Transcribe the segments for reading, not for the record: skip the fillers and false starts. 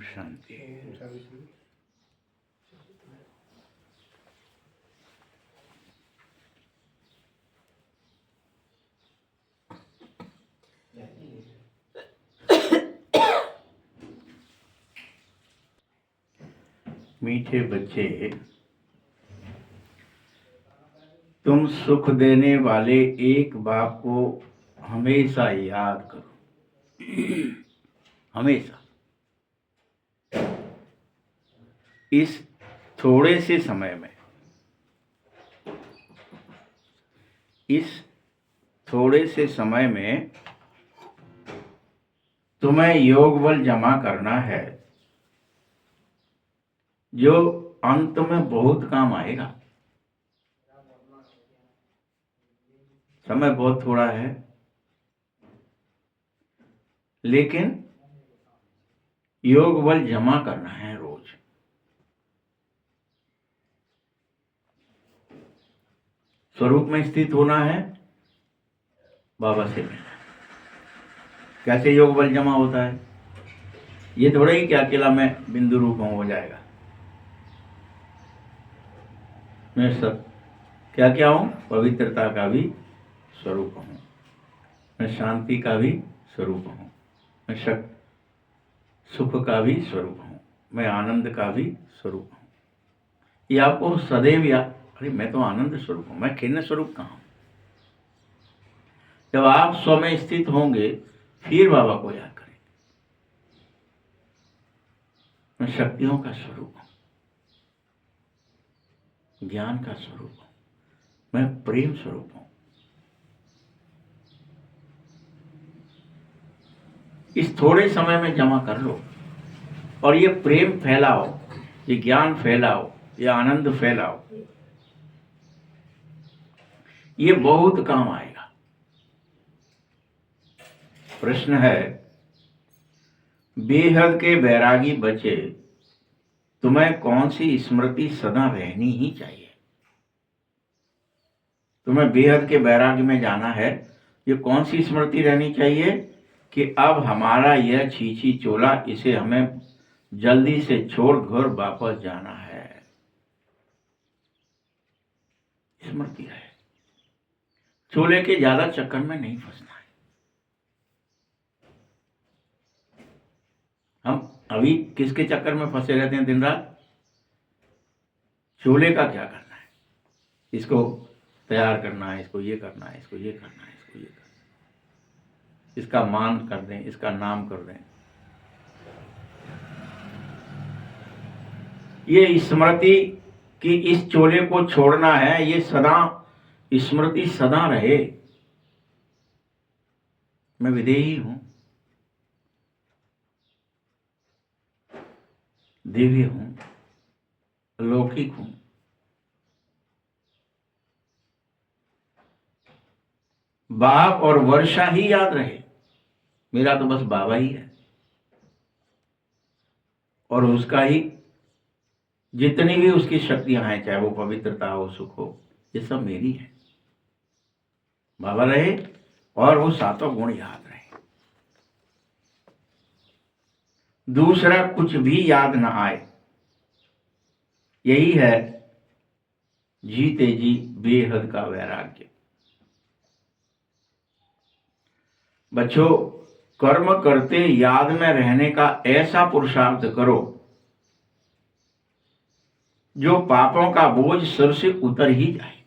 शांति। मीठे बच्चे, तुम सुख देने वाले एक बाप को हमेशा याद करो। हमेशा। इस थोड़े से समय में, तुम्हें योग बल जमा करना है जो अंत में बहुत काम आएगा। समय बहुत थोड़ा है, लेकिन योग बल जमा करना है रोज। स्वरूप में स्थित होना है, बाबा से मिलना। कैसे योग बल जमा होता है? ये थोड़ा ही कि अकेला मैं बिंदु रूप में हो जाएगा। मैं सब क्या क्या हूं? पवित्रता का भी स्वरूप हूं, मैं शांति का भी स्वरूप हूं, मैं सुख का भी स्वरूप हूं, मैं आनंद का भी स्वरूप हूं। ये आपको सदैव याद, अरे मैं तो आनंद स्वरूप हूं, मैं खिन्न स्वरूप कहां हूं? जब आप स्व में स्थित होंगे फिर बाबा को याद करेंगे। मैं शक्तियों का स्वरूप हूं, ज्ञान का स्वरूप हूं, मैं प्रेम स्वरूप हूं। इस थोड़े समय में जमा कर लो और ये प्रेम फैलाओ, ये ज्ञान फैलाओ, ये आनंद फैलाओ। ये बहुत काम आएगा। प्रश्न है, बेहद के बैरागी बचे, तुम्हें कौन सी स्मृति सदा रहनी ही चाहिए? तुम्हें बेहद के बैराग्य में जाना है, ये कौन सी स्मृति रहनी चाहिए? कि अब हमारा यह छीछी चोला, इसे हमें जल्दी से छोड़ घर वापस जाना है। स्मृति है, चोले के ज्यादा चक्कर में नहीं फंसना है। हम अभी किसके चक्कर में फंसे रहते हैं दिन रात? चोले का क्या करना है, इसको तैयार करना है, इसको ये करना है, इसको ये करना है, इसको ये करना है, इसका मान कर दें, इसका नाम कर दें। ये स्मृति कि इस चोले को छोड़ना है, ये सदा स्मृति सदा रहे। मैं विदेही हूं, दिव्य हूं, अलौकिक हूं। बाप और वर्षा ही याद रहे, मेरा तो बस बाबा ही है, और उसका ही जितनी भी उसकी शक्तियां हैं, चाहे वो पवित्रता हो, सुख हो, ये सब मेरी है। बाबा रहे और वो सातों गुण याद रहे। दूसरा कुछ भी याद ना आए, यही है जीते जी बेहद का वैराग्य। बच्चों, कर्म करते याद में रहने का ऐसा पुरुषार्थ करो जो पापों का बोझ सिर से उतर ही जाए।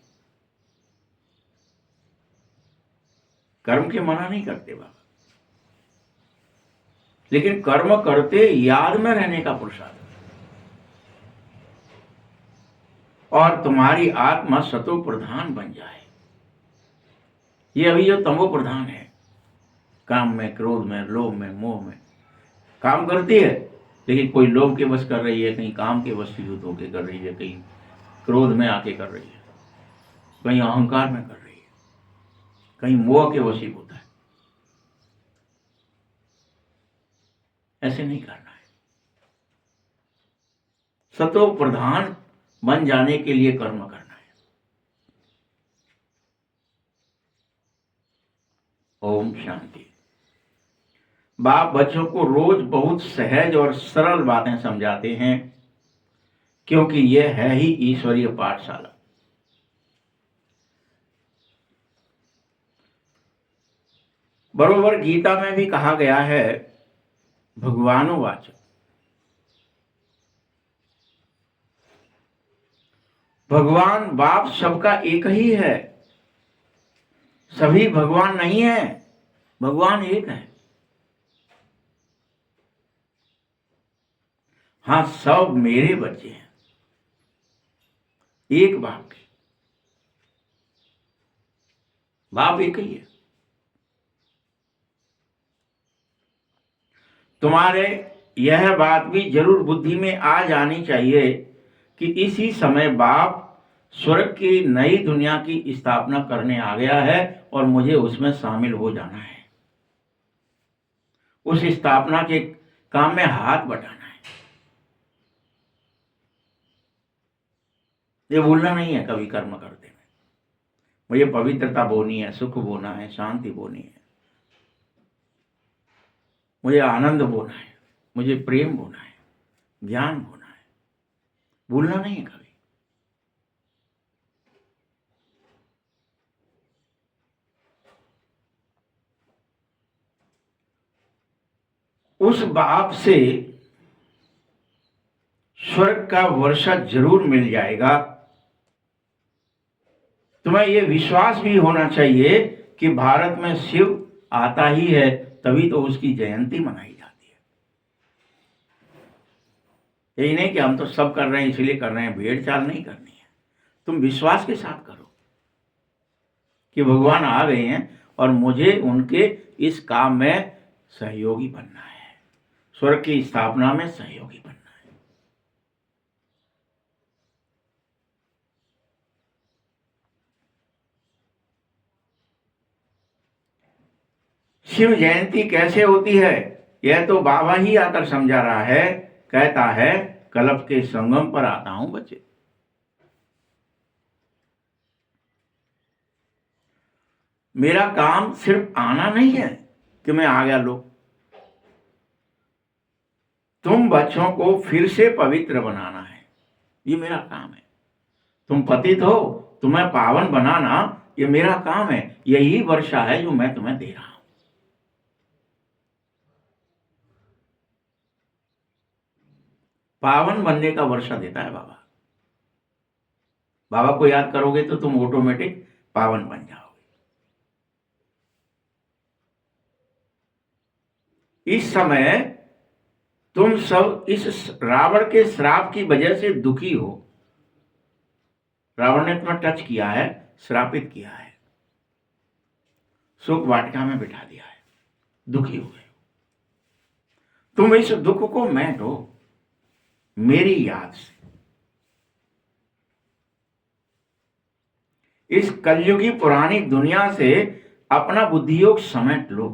कर्म के मना नहीं करते बाबा, लेकिन कर्म करते याद में रहने का पुरुषार्थ, और तुम्हारी आत्मा सतो प्रधान बन जाए। ये अभी जो तमो प्रधान है, काम में, क्रोध में, लोभ में, मोह में काम करती है, लेकिन कोई लोभ के वश कर रही है, कहीं काम के वशीभूत होकर कर रही है, कहीं क्रोध में आके कर रही है, कहीं अहंकार में कर रही है, कहीं मोह के वशीभूत है। ऐसे नहीं करना है। सतो प्रधान बन जाने के लिए कर्म करना है। ओम शांति। बाप बच्चों को रोज बहुत सहज और सरल बातें समझाते हैं, क्योंकि यह है ही ईश्वरीय पाठशाला। बरोबर गीता में भी कहा गया है, भगवानुवाच, भगवान बाप सबका एक ही है। सभी भगवान नहीं है, भगवान एक है। हाँ, सब मेरे बच्चे हैं, एक बाप के। बाप एक ही है। तुम्हारे यह बात भी जरूर बुद्धि में आ जानी चाहिए कि इसी समय बाप स्वर्ग की नई दुनिया की स्थापना करने आ गया है और मुझे उसमें शामिल हो जाना है। उस स्थापना के काम में हाथ बटाना है। ये भूलना नहीं है कभी कर्म करते में। मुझे पवित्रता बोनी है, सुख बोना है, शांति बोनी है, मुझे आनंद बोना है, मुझे प्रेम बोना है, ज्ञान बोना है। भूलना नहीं है कभी। उस बाप से स्वर्ग का वर्षा जरूर मिल जाएगा। तुम्हें यह विश्वास भी होना चाहिए कि भारत में शिव आता ही है, तभी तो उसकी जयंती मनाई जाती है। यही नहीं कि हम तो सब कर रहे हैं इसलिए कर रहे हैं, भेड़ चाल नहीं करनी है। तुम विश्वास के साथ करो कि भगवान आ गए हैं और मुझे उनके इस काम में सहयोगी बनना है, स्वर्ग की स्थापना में सहयोगी बनना है। शिव जयंती कैसे होती है, यह तो बाबा ही आकर समझा रहा है। कहता है, कल्प के संगम पर आता हूं बच्चे। मेरा काम सिर्फ आना नहीं है कि मैं आ गया, लो। तुम बच्चों को फिर से पवित्र बनाना है, ये मेरा काम है। तुम पतित हो, तुम्हें पावन बनाना ये मेरा काम है। यही वर्षा है जो मैं तुम्हें दे रहा हूं। पावन बनने का वर्षा देता है बाबा। बाबा को याद करोगे तो तुम ऑटोमेटिक पावन बन जाओगे। इस समय तुम सब इस रावण के श्राप की वजह से दुखी हो। रावण ने तुम्हें टच किया है, श्रापित किया है, सुख वाटिका में बिठा दिया है, दुखी हो गए। तुम इस दुख को मेटो मेरी याद से। इस कलयुगी पुरानी दुनिया से अपना बुद्धियोग समेट लो।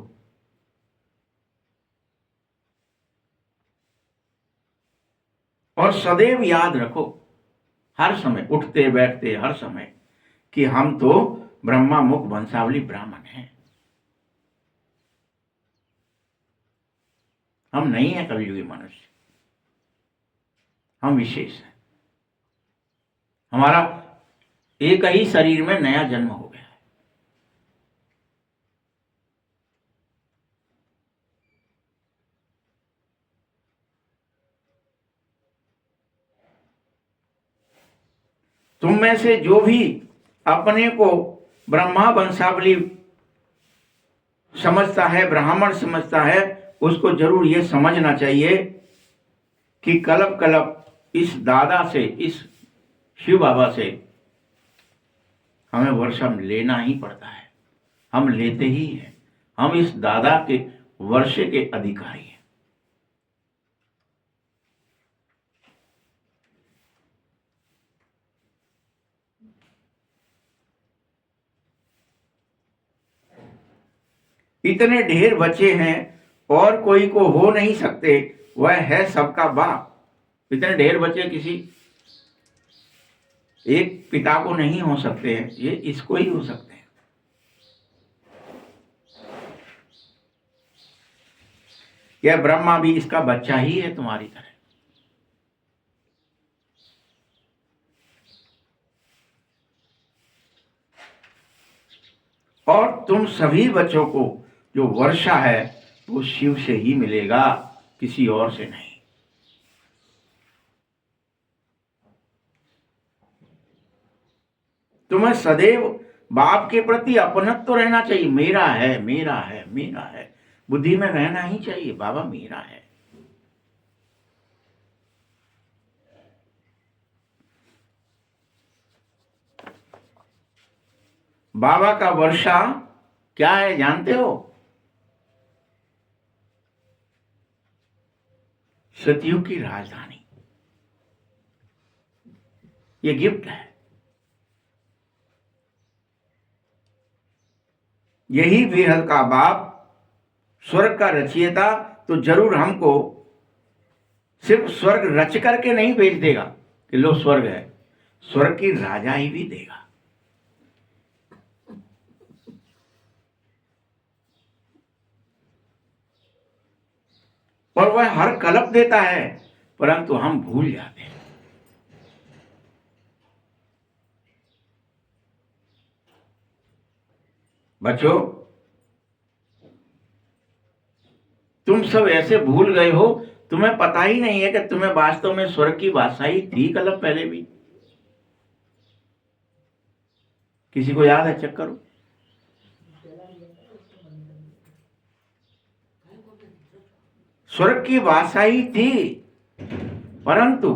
और सदैव याद रखो, हर समय उठते बैठते हर समय, कि हम तो ब्रह्मा मुख वंशावली ब्राह्मण हैं। हम नहीं है कलयुगी मनुष्य, हम विशेष हैं। हमारा एक ही शरीर में नया जन्म हो गया है। तुम में से जो भी अपने को ब्रह्मा वंशावली समझता है, ब्राह्मण समझता है, उसको जरूर यह समझना चाहिए कि कल्प कल्प इस दादा से, इस शिव बाबा से हमें वर्षा लेना ही पड़ता है। हम लेते ही हैं। हम इस दादा के वर्षे के अधिकारी हैं। इतने ढेर बच्चे हैं और कोई को हो नहीं सकते, वह है सबका बाप। इतने ढेर बच्चे किसी एक पिता को नहीं हो सकते हैं, ये इसको ही हो सकते हैं। यह ब्रह्मा भी इसका बच्चा ही है तुम्हारी तरह। और तुम सभी बच्चों को जो वर्षा है वो शिव से ही मिलेगा, किसी और से नहीं। तुम्हें सदैव बाप के प्रति अपनत्व तो रहना चाहिए। मेरा है, मेरा है, मेरा है, बुद्धि में रहना ही चाहिए, बाबा मेरा है। बाबा का वर्षा क्या है जानते हो? सतयुग की राजधानी, ये गिफ्ट है। यही बेहद का बाप स्वर्ग का रचयिता तो जरूर हमको सिर्फ स्वर्ग रच करके नहीं भेज देगा कि लो स्वर्ग है, स्वर्ग की राजा ही भी देगा। और वह हर कल्प देता है, परंतु हम भूल जाते हैं। बच्चों, तुम सब ऐसे भूल गए हो, तुम्हें पता ही नहीं है कि तुम्हें वास्तव में स्वर्ग की बादशाही थी कल्प पहले भी। किसी को याद है? चेक करो। स्वर्ग की बादशाही थी, परंतु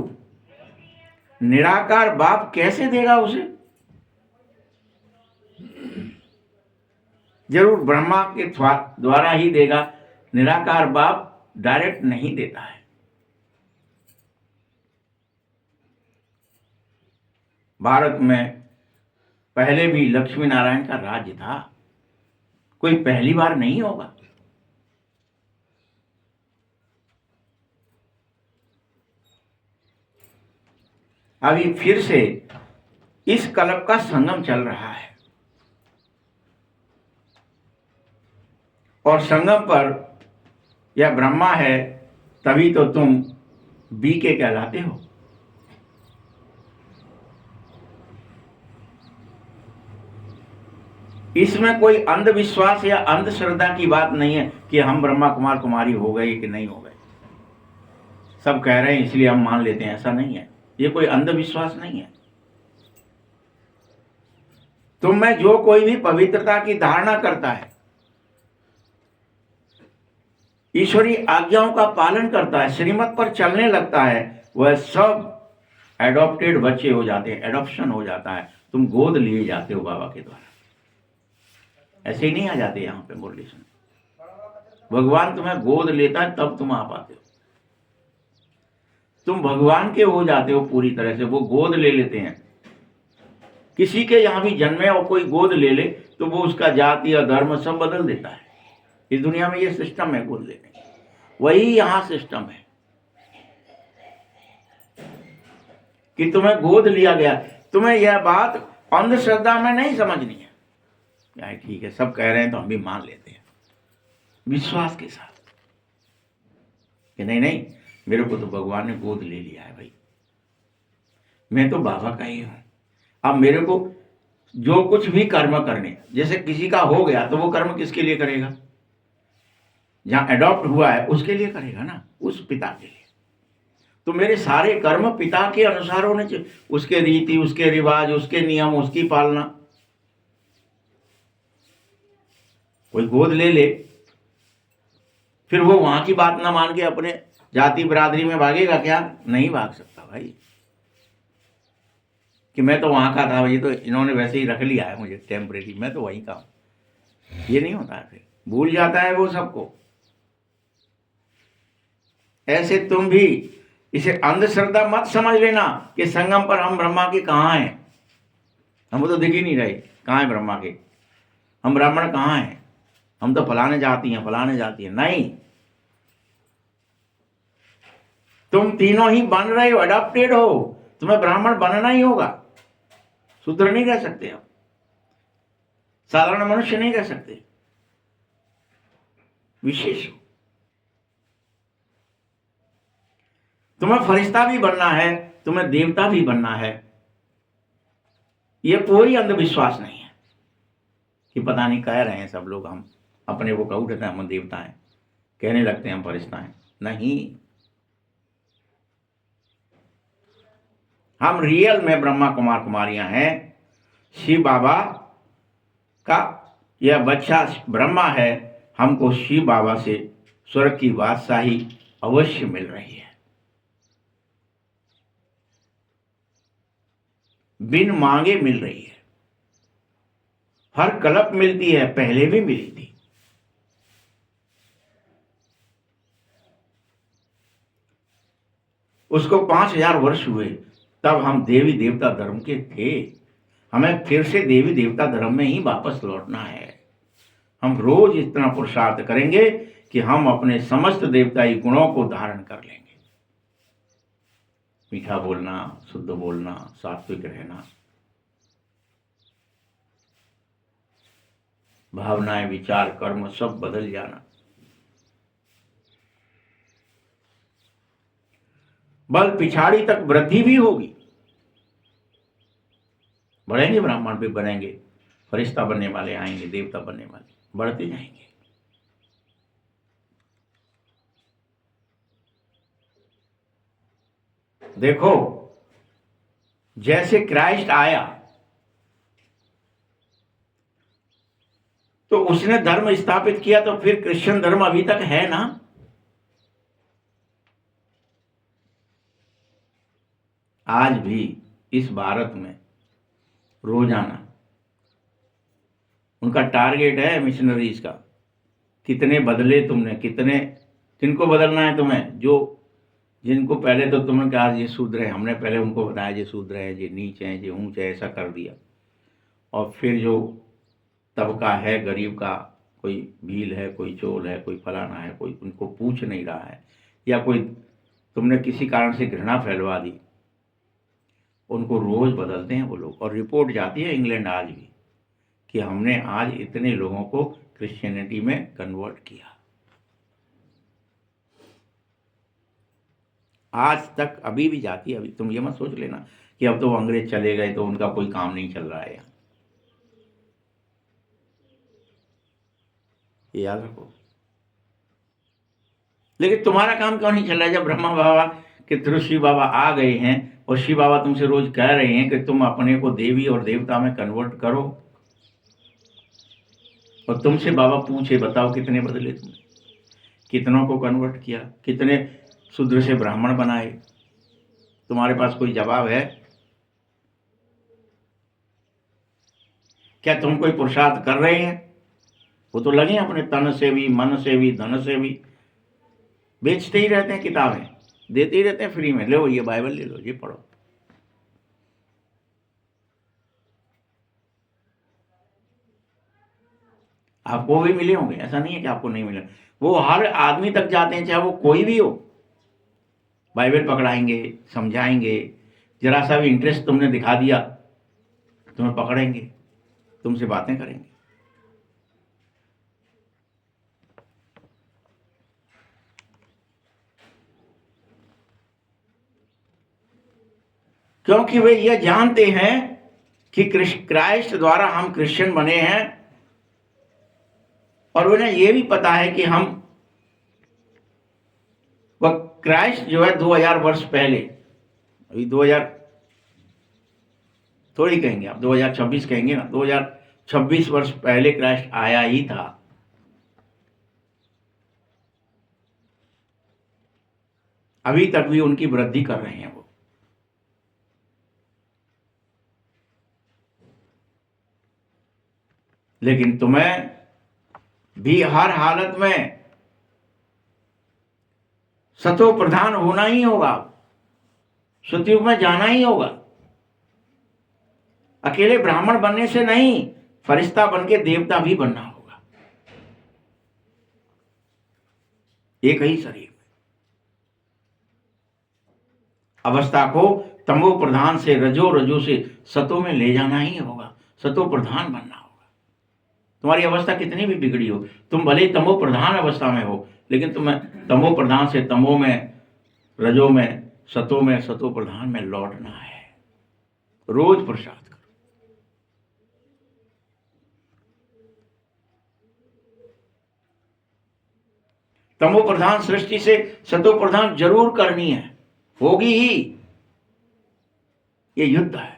निराकार बाप कैसे देगा उसे? जरूर ब्रह्मा के द्वारा ही देगा। निराकार बाप डायरेक्ट नहीं देता है। भारत में पहले भी लक्ष्मी नारायण का राज्य था, कोई पहली बार नहीं होगा। अभी फिर से इस कल्प का संगम चल रहा है, और संगम पर यह ब्रह्मा है, तभी तो तुम बीके कहलाते हो। इसमें कोई अंधविश्वास या अंधश्रद्धा की बात नहीं है कि हम ब्रह्मा कुमार कुमारी हो गए कि नहीं हो गए, सब कह रहे हैं इसलिए हम मान लेते हैं, ऐसा नहीं है। ये कोई अंधविश्वास नहीं है। तुम में जो कोई भी पवित्रता की धारणा करता है, ईश्वरीय आज्ञाओं का पालन करता है, श्रीमत पर चलने लगता है, वह सब एडॉप्टेड बच्चे हो जाते हैं, एडॉप्शन हो जाता है। तुम गोद लिए जाते हो बाबा के द्वारा। ऐसे ही नहीं आ जाते यहां पे मुरली सुन। भगवान तुम्हें गोद लेता है तब तुम आ पाते हो। तुम भगवान के हो जाते हो पूरी तरह से, वो गोद ले लेते हैं। किसी के यहां भी जन्मे और कोई गोद ले ले तो वो उसका जाति और धर्म सब बदल देता है। इस दुनिया में ये सिस्टम है गोद लेने, वही यहां सिस्टम है कि तुम्हें गोद लिया गया। तुम्हें यह बात अंधश्रद्धा में नहीं समझनी है। यार ठीक है, सब कह रहे हैं तो हम भी मान लेते हैं विश्वास के साथ कि नहीं नहीं, मेरे को तो भगवान ने गोद ले लिया है भाई, मैं तो बाबा का ही हूं। अब मेरे को जो कुछ भी कर्म करने, जैसे किसी का हो गया तो वो कर्म किसके लिए करेगा? जहां एडॉप्ट हुआ है उसके लिए करेगा ना, उस पिता के लिए। तो मेरे सारे कर्म पिता के अनुसार होने चाहिए, उसके रीति, उसके रिवाज, उसके नियम, उसकी पालना। कोई गोद ले ले, फिर वो वहां की बात ना मान के अपने जाति बिरादरी में भागेगा क्या? नहीं भाग सकता भाई, कि मैं तो वहां का था, ये तो इन्होंने वैसे ही रख लिया है मुझे टेम्परेरी, मैं तो वहीं का हूं। ये नहीं होता है, फिर भूल जाता है वो सबको। ऐसे तुम भी इसे अंधश्रद्धा मत समझ लेना कि संगम पर हम ब्रह्मा के कहाँ हैं। हमको तो दिख ही नहीं रहे कहाँ है ब्रह्मा के, हम ब्राह्मण कहाँ हैं, हम तो फलाने जाती हैं, फलाने जाती हैं। नहीं, तुम तीनों ही बन रहे हो, अडॉप्टेड हो। तुम्हें ब्राह्मण बनना ही होगा, शूद्र नहीं कह सकते आप, साधारण मनुष्य नहीं कह सकते, विशेष हो। तुम्हें फरिश्ता भी बनना है, तुम्हें देवता भी बनना है। ये कोई अंधविश्वास नहीं है कि पता नहीं कह रहे हैं सब लोग, हम अपने को कह उठते हैं हम देवता हैं, कहने लगते हैं हम फरिश्ता हैं। नहीं, हम रियल में ब्रह्मा कुमार कुमारियां हैं। शिव बाबा का यह बच्चा ब्रह्मा है, हमको शिव बाबा से स्वर्ग की बादशाही अवश्य मिल रही है, बिन मांगे मिल रही है। हर कल्प मिलती है, पहले भी मिली थी। उसको 5000 वर्ष हुए, तब हम देवी देवता धर्म के थे। हमें फिर से देवी देवता धर्म में ही वापस लौटना है। हम रोज इतना पुरुषार्थ करेंगे कि हम अपने समस्त देवताई गुणों को धारण कर लेंगे। मीठा बोलना, शुद्ध बोलना, सात्विक रहना, भावनाएं, विचार, कर्म सब बदल जाना। बल पिछाड़ी तक वृद्धि भी होगी, बढ़ेंगे, ब्राह्मण भी बनेंगे, फरिश्ता बनने वाले आएंगे, देवता बनने वाले बढ़ते जाएंगे। देखो, जैसे क्राइस्ट आया तो उसने धर्म स्थापित किया, तो फिर क्रिश्चियन धर्म अभी तक है ना। आज भी इस भारत में रोजाना उनका टारगेट है मिशनरीज का। कितने बदले तुमने, कितने, किनको बदलना है तुम्हें? जो जिनको पहले तो तुमने कहा ये शूद्र है, हमने पहले उनको बताया ये शूद्र है, ये नीच है, ये ऊंच है, ऐसा कर दिया। और फिर जो तबका है गरीब का, कोई भील है, कोई चोल है, कोई फलाना है, कोई उनको पूछ नहीं रहा है, या कोई तुमने किसी कारण से घृणा फैलवा दी, उनको रोज बदलते हैं वो लोग। और रिपोर्ट जाती है इंग्लैंड आज भी कि हमने आज इतने लोगों को क्रिश्चियनिटी में कन्वर्ट किया। आज तक अभी भी जाती है। अभी तुम ये मत सोच लेना कि अब तो अंग्रेज चले गए तो उनका कोई काम नहीं चल रहा है यहाँ, ये याद रखो। लेकिन तुम्हारा काम क्यों नहीं चल रहा है? जब ब्रह्मा बाबा के थ्रू शिव बाबा आ गए हैं और शिव बाबा तुमसे रोज कह रहे हैं कि तुम अपने को देवी और देवता में कन्वर्ट करो, और तुमसे बाबा पूछे बताओ कितने बदले तुमने, कितनों को कन्वर्ट किया, कितने शूद्र से ब्राह्मण बनाए? तुम्हारे पास कोई जवाब है? क्या तुम कोई पुरुषार्थ कर रहे हैं? वो तो लगे अपने तन से भी, मन से भी, धन से भी, बेचते ही रहते हैं, किताबें देते ही रहते हैं फ्री में, लो ये बाइबल ले लो, ये पढ़ो। आपको भी मिले होंगे, ऐसा नहीं है कि आपको नहीं मिले। वो हर आदमी तक जाते हैं, चाहे वो कोई भी हो। बाइबल पकड़ाएंगे, समझाएंगे, जरा सा भी इंटरेस्ट तुमने दिखा दिया, तुम्हें पकड़ेंगे, तुमसे बातें करेंगे। क्योंकि वे ये जानते हैं कि क्राइस्ट द्वारा हम क्रिश्चियन बने हैं, और उन्हें यह भी पता है कि हम, वह क्राइस्ट जो है 2000 वर्ष पहले, अभी 2000 थोड़ी कहेंगे आप, 2026 कहेंगे ना, 2026 वर्ष पहले क्राइस्ट आया ही था। अभी तक भी उनकी वृद्धि कर रहे हैं वो। लेकिन तुम्हें भी हर हालत में सतो प्रधान होना ही होगा, सतयुग में जाना ही होगा। अकेले ब्राह्मण बनने से नहीं, फरिश्ता बन के देवता भी बनना होगा, एक ही शरीर में। अवस्था को तमो प्रधान से, रजो रजो से सतो में ले जाना ही होगा, सतो प्रधान बनना होगा। तुम्हारी अवस्था कितनी भी बिगड़ी हो, तुम भले ही तमो प्रधान अवस्था में हो, लेकिन तुम्हें तमो प्रधान से तमो में, रजो में सतो में सतो प्रधान में लौटना है। रोज प्रसाद करो। तमो प्रधान सृष्टि से सतो प्रधान जरूर करनी है, होगी ही। ये युद्ध है।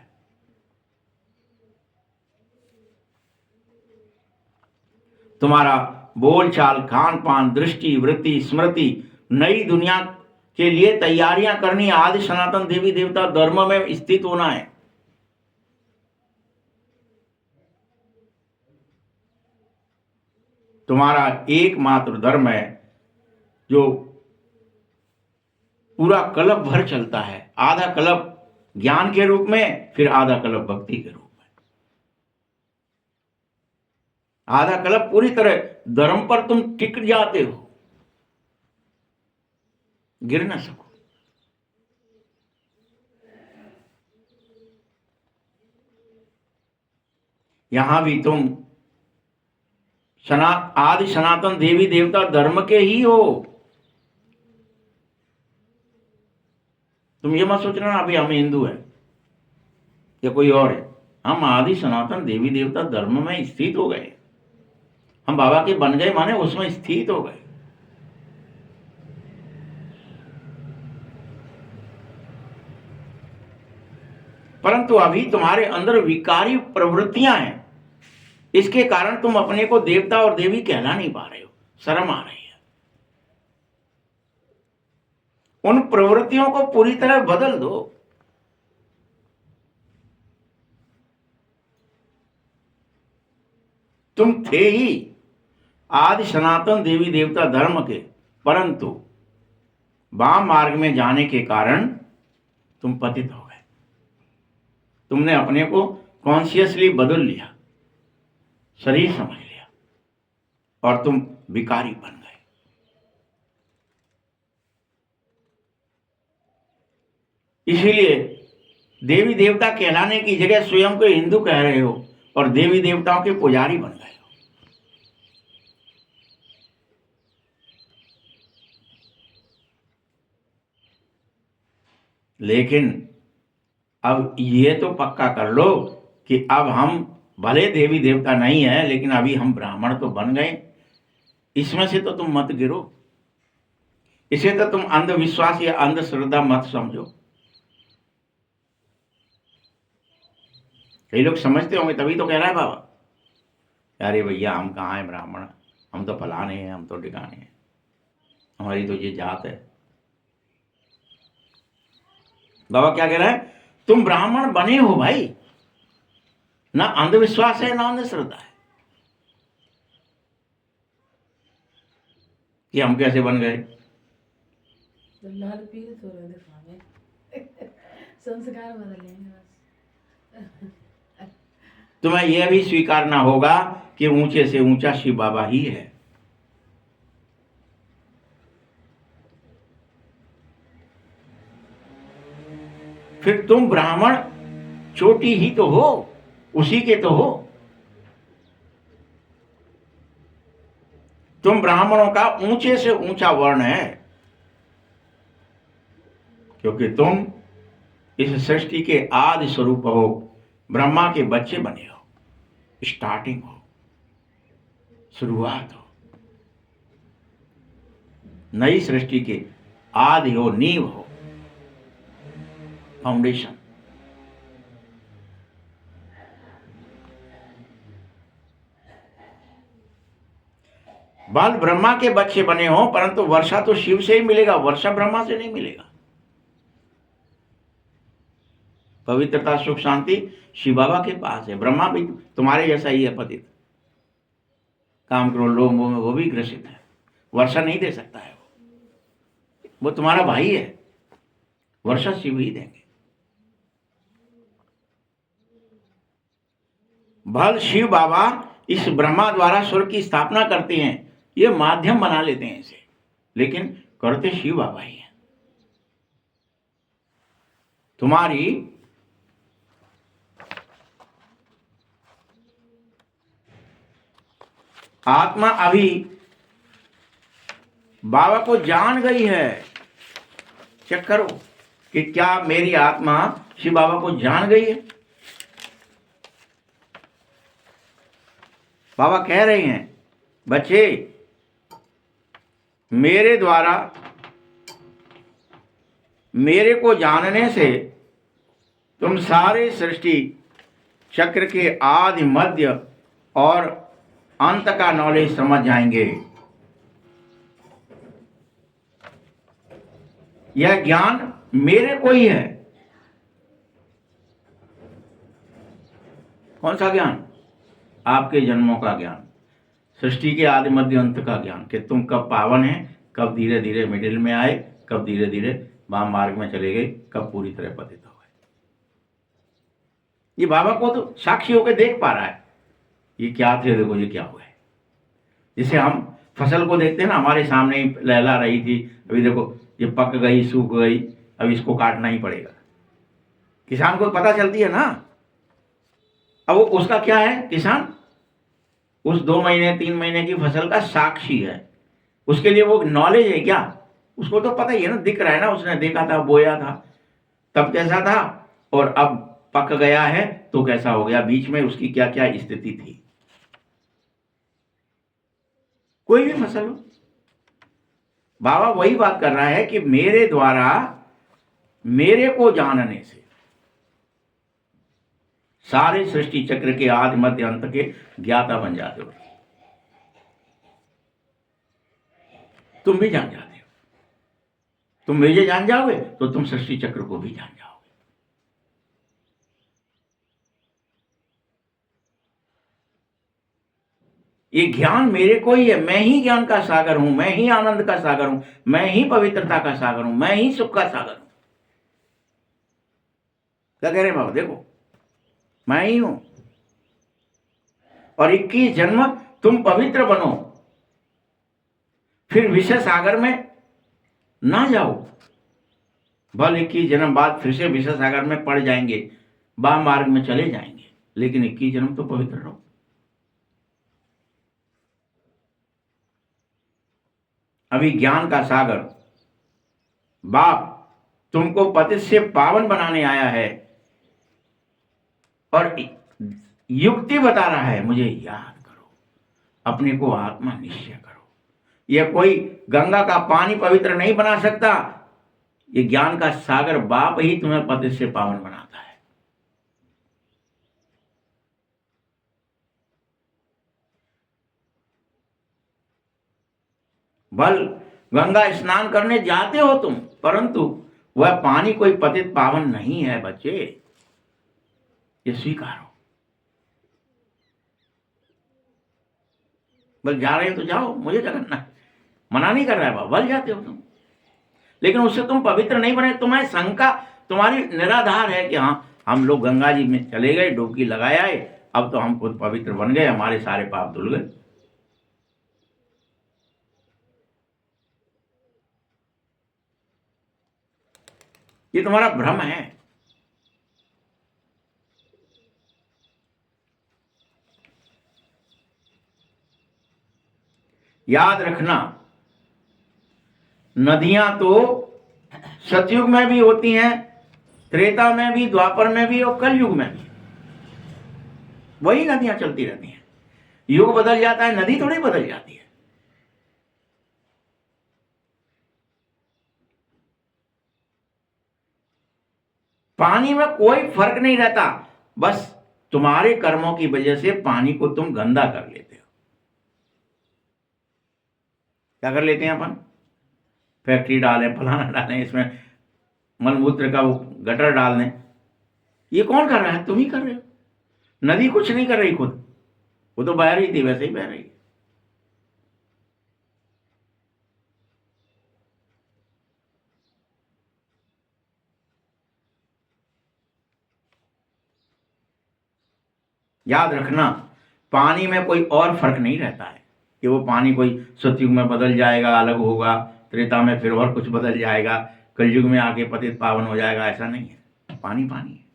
तुम्हारा बोलचाल, खान पान, दृष्टि, वृत्ति, स्मृति, नई दुनिया के लिए तैयारियां करनी, आदि सनातन देवी देवता धर्म में स्थित होना है। तुम्हारा एकमात्र धर्म है जो पूरा कल्प भर चलता है। आधा कल्प ज्ञान के रूप में, फिर आधा कल्प भक्ति के रूप में। आधा कल्प पूरी तरह धर्म पर तुम टिक जाते हो, गिर न सको। यहां भी तुम आदि सनातन देवी देवता धर्म के ही हो। तुम ये मत सोचना अभी हम हिंदू हैं या कोई और है। हम आदि सनातन देवी देवता धर्म में स्थित हो गए। हम बाबा के बन गए माने उसमें स्थित हो गए। परंतु अभी तुम्हारे अंदर विकारी प्रवृत्तियां हैं, इसके कारण तुम अपने को देवता और देवी कहला नहीं पा रहे हो, शर्म आ रही है। उन प्रवृत्तियों को पूरी तरह बदल दो। तुम थे ही आदि सनातन देवी देवता धर्म के, परंतु वाम मार्ग में जाने के कारण तुम पतित हो गए। तुमने अपने को कॉन्शियसली बदल लिया, शरीर समझ लिया और तुम विकारी बन गए। इसीलिए देवी देवता कहलाने की जगह स्वयं को हिंदू कह रहे हो और देवी देवताओं के पुजारी बन गए हो। लेकिन अब ये तो पक्का कर लो कि अब हम भले देवी देवता नहीं है, लेकिन अभी हम ब्राह्मण तो बन गए। इसमें से तो तुम मत गिरो। इसे तो तुम अंधविश्वास या अंधश्रद्धा मत समझो। कई लोग समझते होंगे, तभी तो कह रहा है बाबा, अरे भैया हम कहाँ हैं ब्राह्मण, हम तो फलाने हैं, हम तो ठिकाने हैं, हमारी तो ये जात है। बाबा क्या कह रहा है, तुम ब्राह्मण बने हो भाई, ना अंधविश्वास है ना अंधश्रद्धा है। कि हम कैसे बन गए? संस्कार बदलेंगे बस। तुम्हें यह भी स्वीकारना होगा कि ऊंचे से ऊंचा शिव बाबा ही है। फिर तुम ब्राह्मण चोटी ही तो हो, उसी के तो हो। तुम ब्राह्मणों का ऊंचे से ऊंचा वर्ण है, क्योंकि तुम इस सृष्टि के आदि स्वरूप हो, ब्रह्मा के बच्चे बने हो, स्टार्टिंग हो, शुरुआत हो, नई सृष्टि के आदि हो, नींव हो, फाउंडेशन। बाल ब्रह्मा के बच्चे बने हो, परंतु वर्षा तो शिव से ही मिलेगा, वर्षा ब्रह्मा से नहीं मिलेगा। पवित्रता सुख शांति शिव बाबा के पास है। ब्रह्मा भी तुम्हारे जैसा ही है, पतित, काम क्रोध लोभ मोह में वो भी ग्रसित है। वर्षा नहीं दे सकता है, वो तुम्हारा भाई है, वर्षा शिव ही देंगे। भल शिव बाबा इस ब्रह्मा द्वारा स्वर्ग की स्थापना करते हैं, ये माध्यम बना लेते हैं इसे, लेकिन करते शिव बाबा ही हैं। तुम्हारी आत्मा अभी बाबा को जान गई है। चेक करो, कि क्या मेरी आत्मा शिव बाबा को जान गई है? बाबा कह रहे हैं, बच्चे, मेरे द्वारा मेरे को जानने से तुम सारे सृष्टि चक्र के आदि मध्य और अंत का नॉलेज समझ जाएंगे। यह ज्ञान मेरे को ही है। कौन सा ज्ञान? आपके जन्मों का ज्ञान, सृष्टि के आदि मध्य अंत का ज्ञान, कि तुम कब पावन है, कब धीरे धीरे मिडिल में आए, कब धीरे धीरे वाम मार्ग में चले गए, कब पूरी तरह पतित हो गए। ये बाबा को तो साक्षी होकर देख पा रहा है, ये क्या थे, देखो ये क्या हुआ है। जिसे हम फसल को देखते हैं ना, हमारे सामने ही लहला रही थी, अभी देखो ये पक गई, सूख गई, अब इसको काटना ही पड़ेगा। किसान को पता चलती है ना। अब वो उसका क्या है, किसान उस 2 महीने 3 महीने की फसल का साक्षी है। उसके लिए वो नॉलेज है क्या? उसको तो पता ही है ना, दिख रहा है ना, उसने देखा था, बोया था, तब कैसा था, और अब पक गया है तो कैसा हो गया, बीच में उसकी क्या क्या स्थिति थी। कोई भी फसल हो, बाबा वही बात कर रहा है कि मेरे द्वारा मेरे को जानने से सारे सृष्टि चक्र के आदि मध्य अंत के ज्ञाता बन जाते हो। तुम भी जान जाते हो। तुम मुझे जान जाओगे तो तुम सृष्टि चक्र को भी जान जाओगे। ये ज्ञान मेरे को ही है। मैं ही ज्ञान का सागर हूं, मैं ही आनंद का सागर हूं, मैं ही पवित्रता का सागर हूं, मैं ही सुख का सागर हूं। क्या कह रहे हैं बाबा? देखो, मैं ही हूं। और 21 जन्म तुम पवित्र बनो, फिर विषय सागर में ना जाओ। बल 21 जन्म बाद फिर से विषय सागर में पड़ जाएंगे, वाम मार्ग में चले जाएंगे, लेकिन 21 जन्म तो पवित्र रहो। अभी ज्ञान का सागर बाप तुमको पतित से पावन बनाने आया है और युक्ति बता रहा है, मुझे याद करो, अपने को आत्मा निश्चय करो। यह कोई गंगा का पानी पवित्र नहीं बना सकता, ये ज्ञान का सागर बाप ही तुम्हें पतित से पावन बनाता है। बल गंगा स्नान करने जाते हो तुम, परंतु वह पानी कोई पतित पावन नहीं है बच्चे, ये स्वीकारो। बल जा रहे हो तो जाओ, मुझे क्या करना है, मना नहीं कर रहा है बाबा, बल जाते हो तुम, लेकिन उससे तुम पवित्र नहीं बने। तुम्हें शंका तुम्हारी निराधार है कि हाँ, हम लोग गंगा जी में चले गए, डुबकी लगाया है, अब तो हम खुद पवित्र बन गए, हमारे सारे पाप धुल गए। ये तुम्हारा भ्रम है। याद रखना, नदियां तो सतयुग में भी होती हैं, त्रेता में भी, द्वापर में भी और कलयुग में भी वही नदियां चलती रहती हैं। युग बदल जाता है, नदी थोड़ी बदल जाती है। पानी में कोई फर्क नहीं रहता, बस तुम्हारे कर्मों की वजह से पानी को तुम गंदा कर लेते हो। क्या कर लेते हैं अपन? फैक्ट्री डालें, फलाना डालें, इसमें मलमूत्र का वो गटर डाल दें। ये कौन कर रहा है? तुम ही कर रहे हो। नदी कुछ नहीं कर रही खुद, वो तो बह रही थी, वैसे ही बह रही है। याद रखना, पानी में कोई और फर्क नहीं रहता है कि वो पानी कोई सतयुग में बदल जाएगा, अलग होगा, त्रेता में फिर और कुछ बदल जाएगा, कलयुग में आके पतित पावन हो जाएगा, ऐसा नहीं है। पानी पानी है।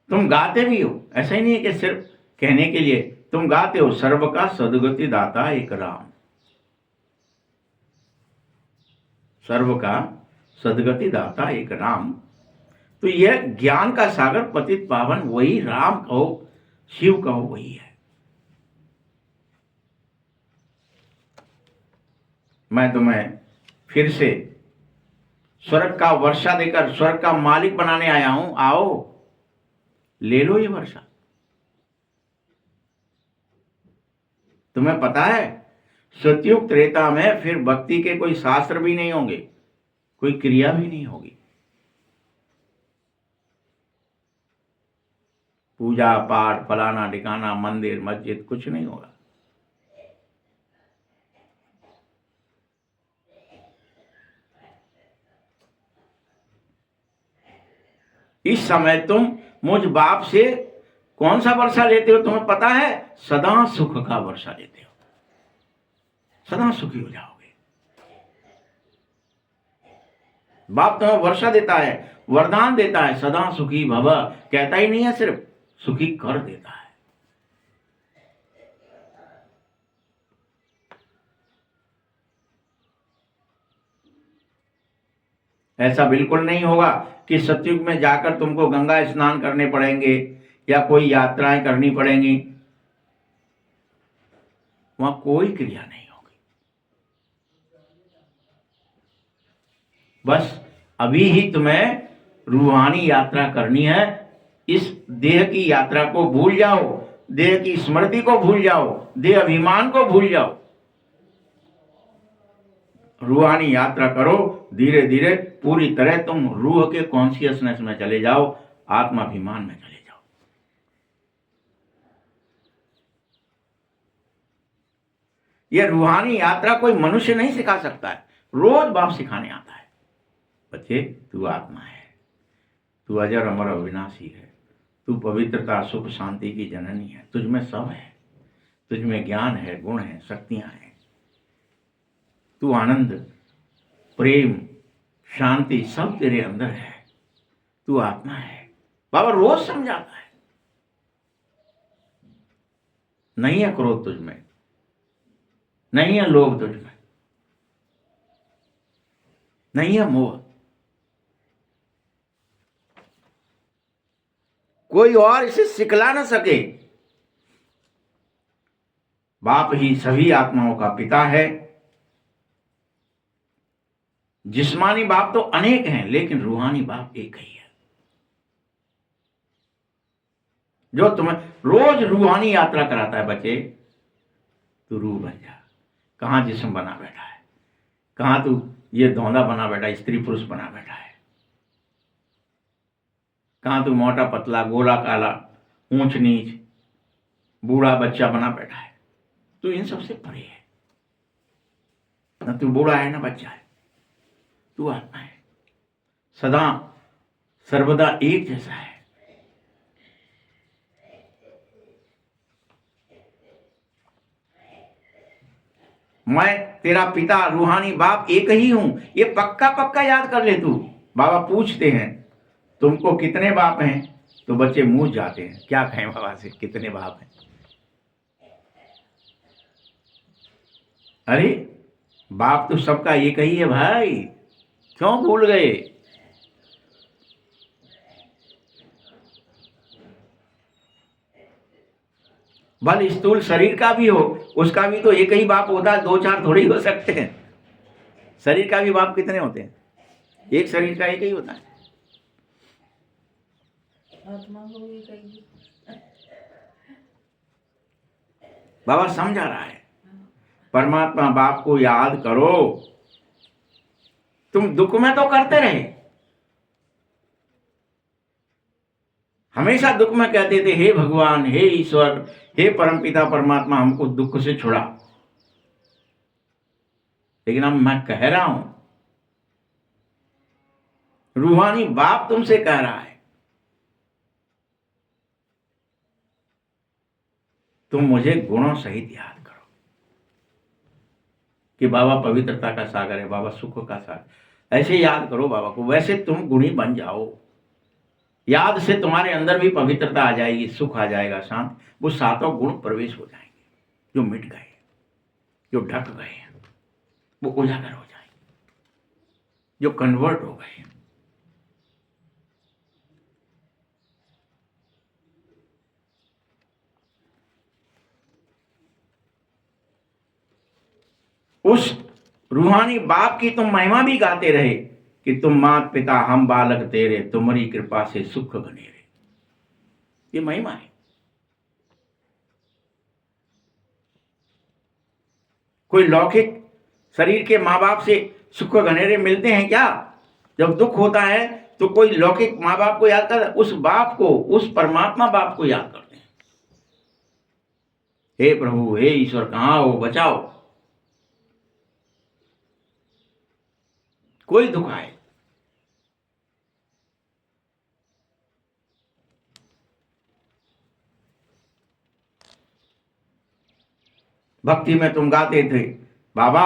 तुम गाते भी हो, ऐसा ही नहीं है कि सिर्फ कहने के लिए, तुम गाते हो सर्व का सदगति दाता एक राम, सर्व का सदगति दाता एक राम। तो यह ज्ञान का सागर पतित पावन वही राम कहो, शिव कहो, वही है। मैं तुम्हें फिर से स्वर्ग का वर्षा देकर स्वर्ग का मालिक बनाने आया हूं, आओ ले लो ये वर्षा। तुम्हें पता है सतयुग त्रेता में फिर भक्ति के कोई शास्त्र भी नहीं होंगे, कोई क्रिया भी नहीं होगी, पूजा पाठ फलाना ठिकाना मंदिर मस्जिद कुछ नहीं होगा। इस समय तुम मुझ बाप से कौन सा वर्षा लेते हो तुम्हें पता है? सदा सुख का वर्षा लेते हो, सदा सुखी हो जाओगे। बाप तुम्हें वर्षा देता है, वरदान देता है, सदा सुखी भव, कहता ही नहीं है सिर्फ, सुखी कर देता है। ऐसा बिल्कुल नहीं होगा कि सतयुग में जाकर तुमको गंगा स्नान करने पड़ेंगे या कोई यात्राएं करनी पड़ेंगी, वहां कोई क्रिया नहीं होगी। बस अभी ही तुम्हें रूहानी यात्रा करनी है। इस देह की यात्रा को भूल जाओ, देह की स्मृति को भूल जाओ, देह अभिमान को भूल जाओ, रूहानी यात्रा करो। धीरे धीरे पूरी तरह तुम रूह के कॉन्शियसनेस में चले जाओ, आत्माभिमान में चले जाओ। यह रूहानी यात्रा कोई मनुष्य नहीं सिखा सकता है, रोज बाप सिखाने आता है। बच्चे तू आत्मा है, तू अजर अमर अविनाशी है, तू पवित्रता सुख शांति की जननी है, तुझ में सब है, तुझ में ज्ञान है, गुण है, शक्तियां हैं, तू आनंद प्रेम शांति सब तेरे अंदर है, तू आत्मा है। बाबा रोज समझाता है। नहीं है क्रोध तुझ में, नहीं है लोभ तुझ में, नहीं है मोह, कोई और इसे सिखला ना सके। बाप ही सभी आत्माओं का पिता है। जिस्मानी बाप तो अनेक हैं, लेकिन रूहानी बाप एक ही है, जो तुम्हें रोज रूहानी यात्रा कराता है। बच्चे तू रूह बन जा। कहां जिस्म बना बैठा है, कहां तू ये धौंधा बना बैठा है, स्त्री पुरुष बना बैठा है, कहां तू मोटा पतला गोला काला ऊंच नीच बूढ़ा बच्चा बना बैठा है। तू इन सबसे परे है, ना तू बूढ़ा है ना बच्चा है, तू आत्मा है, सदा सर्वदा एक जैसा है। मैं तेरा पिता रूहानी बाप एक ही हूं, ये पक्का पक्का याद कर ले तू। बाबा पूछते हैं तुमको कितने बाप हैं, तो बच्चे मुंह जाते हैं, क्या कहें बाबा से, कितने बाप हैं। अरे बाप तो सबका एक ही है भाई, क्यों भूल गए? भले स्थूल शरीर का भी हो, उसका भी तो एक ही बाप होता है, दो चार थोड़ी हो सकते हैं। शरीर का भी बाप कितने होते हैं? एक शरीर का एक ही होता है। आत्मा को भी कही। बाबा समझा रहा है, परमात्मा बाप को याद करो। तुम दुख में तो करते रहे, हमेशा दुख में कहते थे हे भगवान, हे ईश्वर, हे परमपिता परमात्मा, हमको दुख से छुड़ा। लेकिन अब मैं कह रहा हूं, रूहानी बाप तुमसे कह रहा है, तुम मुझे गुणों सहित याद करो कि बाबा पवित्रता का सागर है, बाबा सुख का सागर। ऐसे याद करो बाबा को, वैसे तुम गुणी बन जाओ। याद से तुम्हारे अंदर भी पवित्रता आ जाएगी, सुख आ जाएगा, शांत, वो सातों गुण प्रवेश हो जाएंगे जो मिट गए, जो ढक गए, वो उजागर हो जाएंगे, जो कन्वर्ट हो गए। उस रूहानी बाप की तुम महिमा भी गाते रहे कि तुम मात पिता हम बालक तेरे, तुम्हारी कृपा से सुख घनेरे। ये महिमा है। कोई लौकिक शरीर के माँ बाप से सुख घनेरे मिलते हैं क्या? जब दुख होता है तो कोई लौकिक माँ बाप को याद करता, उस बाप को, उस परमात्मा बाप को याद करते हैं। हे प्रभु, हे ईश्वर, कहाँ हो, बचाओ। कोई दुख आए, भक्ति में तुम गाते थे, बाबा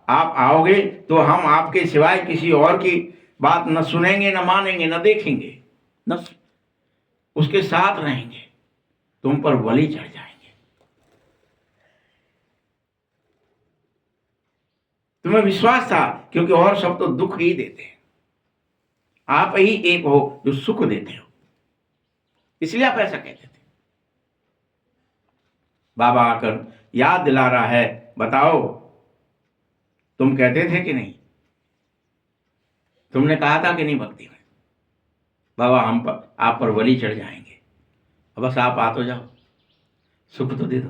आप आओगे तो हम आपके सिवाय किसी और की बात न सुनेंगे, न मानेंगे, न देखेंगे, न उसके साथ रहेंगे, तुम पर बलि चढ़ जाएंगे। तुम्हें विश्वास था क्योंकि और सब तो दुख ही देते हैं, आप ही एक हो जो सुख देते हो, इसलिए आप ऐसा कहते थे। बाबा आकर याद दिला रहा है, बताओ तुम कहते थे कि नहीं? तुमने कहा था कि नहीं भक्ति में, बाबा हम पर, आप पर बलि चढ़ जाएंगे, बस आप आ तो जाओ, सुख तो दे दो।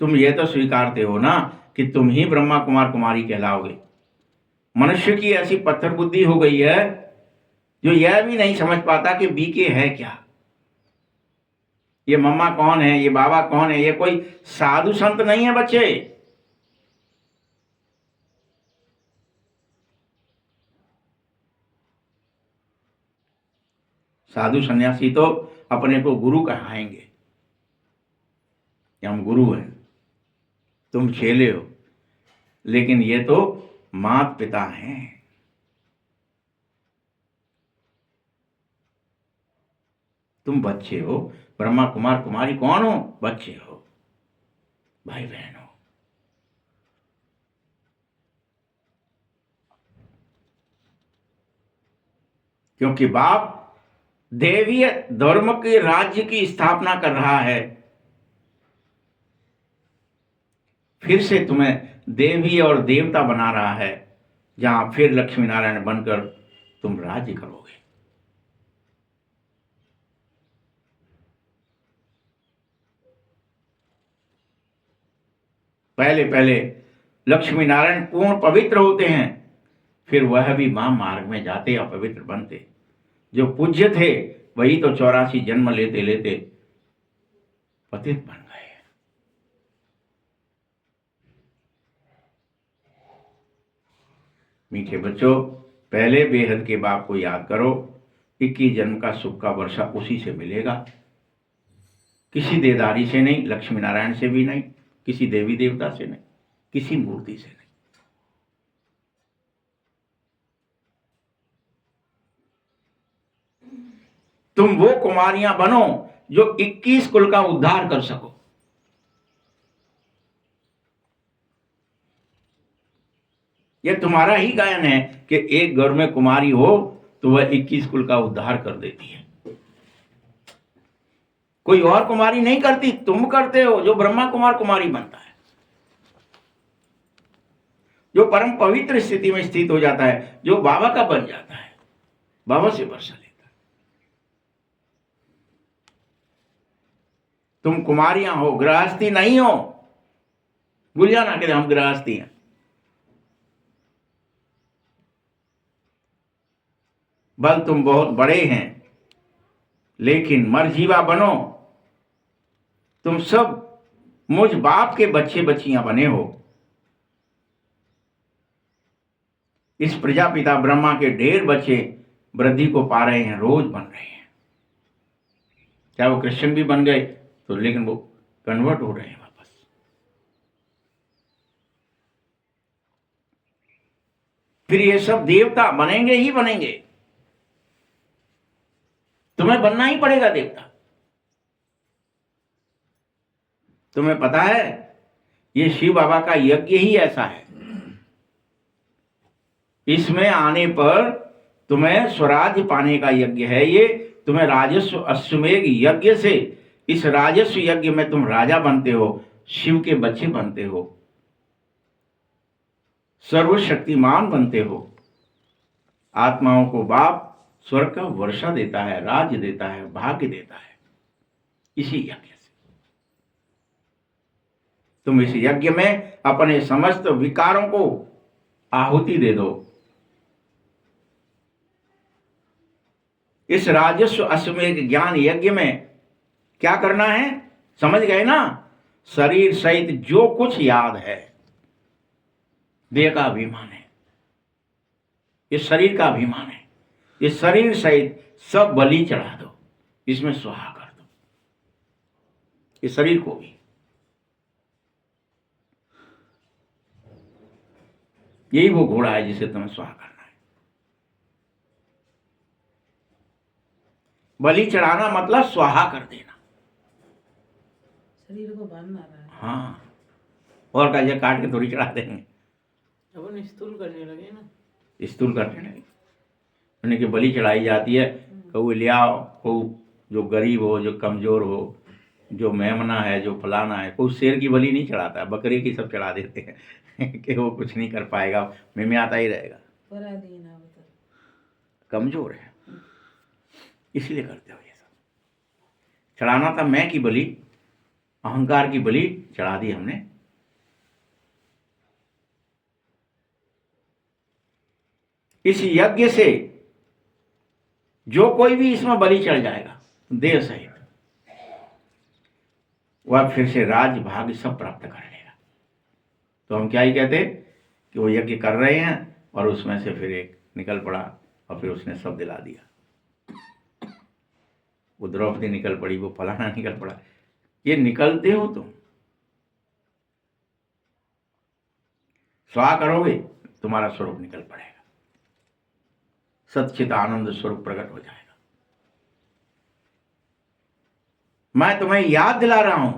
तुम ये तो स्वीकारते हो ना कि तुम ही ब्रह्मा कुमार कुमारी कहलाओगे। मनुष्य की ऐसी पत्थर बुद्धि हो गई है जो यह भी नहीं समझ पाता कि बीके है क्या, ये मम्मा कौन है, ये बाबा कौन है। ये कोई साधु संत नहीं है बच्चे। साधु सन्यासी तो अपने को गुरु कहाएंगे कि हम गुरु हैं, तुम चेले हो, लेकिन ये तो माता पिता हैं। तुम बच्चे हो, ब्रह्मा कुमार कुमारी कौन हो? बच्चे हो, भाई बहन हो। क्योंकि बाप देवीय धर्म के राज्य की स्थापना कर रहा है, फिर से तुम्हें देवी और देवता बना रहा है, जहां फिर लक्ष्मी नारायण बनकर तुम राज्य करोगे। पहले पहले लक्ष्मी नारायण पूर्ण पवित्र होते हैं, फिर वह भी मां मार्ग में जाते अपवित्र बनते। जो पूज्य थे वही तो 84 जन्म लेते लेते पतित बन गए। मीठे बच्चों, पहले बेहद के बाप को याद करो। 21 जन्म का सुख का वर्षा उसी से मिलेगा, किसी देदारी से नहीं, लक्ष्मी नारायण से भी नहीं, किसी देवी देवता से नहीं, किसी मूर्ति से नहीं। तुम वो कुमारियां बनो जो 21 कुल का उद्धार कर सको। यह तुम्हारा ही गायन है कि एक घर में कुमारी हो तो वह 21 कुल का उद्धार कर देती है। कोई और कुमारी नहीं करती, तुम करते हो, जो ब्रह्मा कुमार कुमारी बनता है, जो परम पवित्र स्थिति में स्थित हो जाता है, जो बाबा का बन जाता है, बाबा से वर्षा लेता है। तुम कुमारियां हो, गृहस्थी नहीं हो। भूल जाना कि हम गृहस्थी हैं। बल तुम बहुत बड़े हैं, लेकिन मरजीवा बनो। तुम सब मुझ बाप के बच्चे बच्चियां बने हो। इस प्रजापिता ब्रह्मा के ढेर बच्चे वृद्धि को पा रहे हैं, रोज बन रहे हैं। चाहे वो क्रिश्चियन भी बन गए तो, लेकिन वो कन्वर्ट हो रहे हैं वापस। फिर ये सब देवता बनेंगे ही बनेंगे, तुम्हें बनना ही पड़ेगा देवता। तुम्हें पता है ये शिव बाबा का यज्ञ ही ऐसा है, इसमें आने पर तुम्हें स्वराज्य पाने का यज्ञ है ये। तुम्हें राजस्व अश्वमेध यज्ञ से, इस राजस्व यज्ञ में तुम राजा बनते हो, शिव के बच्चे बनते हो, सर्वशक्तिमान बनते हो। आत्माओं को बाप स्वर्ग का वर्षा देता है, राज्य देता है, भाग्य देता है इसी यज्ञ से। तुम इस यज्ञ में अपने समस्त विकारों को आहुति दे दो। इस राजस्व अश्वमेध ज्ञान यज्ञ में क्या करना है, समझ गए ना? शरीर सहित जो कुछ याद है, देह का अभिमान है, ये शरीर का अभिमान है, ये शरीर सहित सब बलि चढ़ा दो, इसमें स्वाहा कर दो, ये शरीर को भी। यही वो घोड़ा है जिसे तुम्हें स्वाहा करना है। बलि चढ़ाना मतलब स्वाहा कर देना, शरीर को बांधना रहा है। हाँ, और का ये काट के थोड़ी चढ़ा देंगे। अब स्थूल करने लगे ना, स्थूल करने लगे, उन्हें की बलि चढ़ाई जाती है। कहू ले आओ, कहू जो गरीब हो, जो कमजोर हो, जो मेमना है, जो फलाना है, कोई शेर की बलि नहीं चढ़ाता है, बकरे की सब चढ़ा देते हैं कि वो कुछ नहीं कर पाएगा, में आता ही रहेगा, पराधीन है वो तो। कमजोर है, इसलिए करते हो ये सब। चढ़ाना था मैं की बलि, अहंकार की बलि चढ़ा दी हमने। इस यज्ञ से जो कोई भी इसमें बलि चढ़ जाएगा देह सहित, वह फिर से राज भाग्य सब प्राप्त कर लेगा। तो हम क्या ही कहते कि वो यज्ञ कर रहे हैं और उसमें से फिर एक निकल पड़ा और फिर उसने सब दिला दिया। वो द्रौपदी निकल पड़ी, वो फलाना निकल पड़ा। ये निकलते हो तुम, स्वाहा करोगे तुम्हारा स्वरूप निकल पड़ेगा, सच्चित आनंद स्वरूप प्रकट हो जाएगा। मैं तुम्हें याद दिला रहा हूं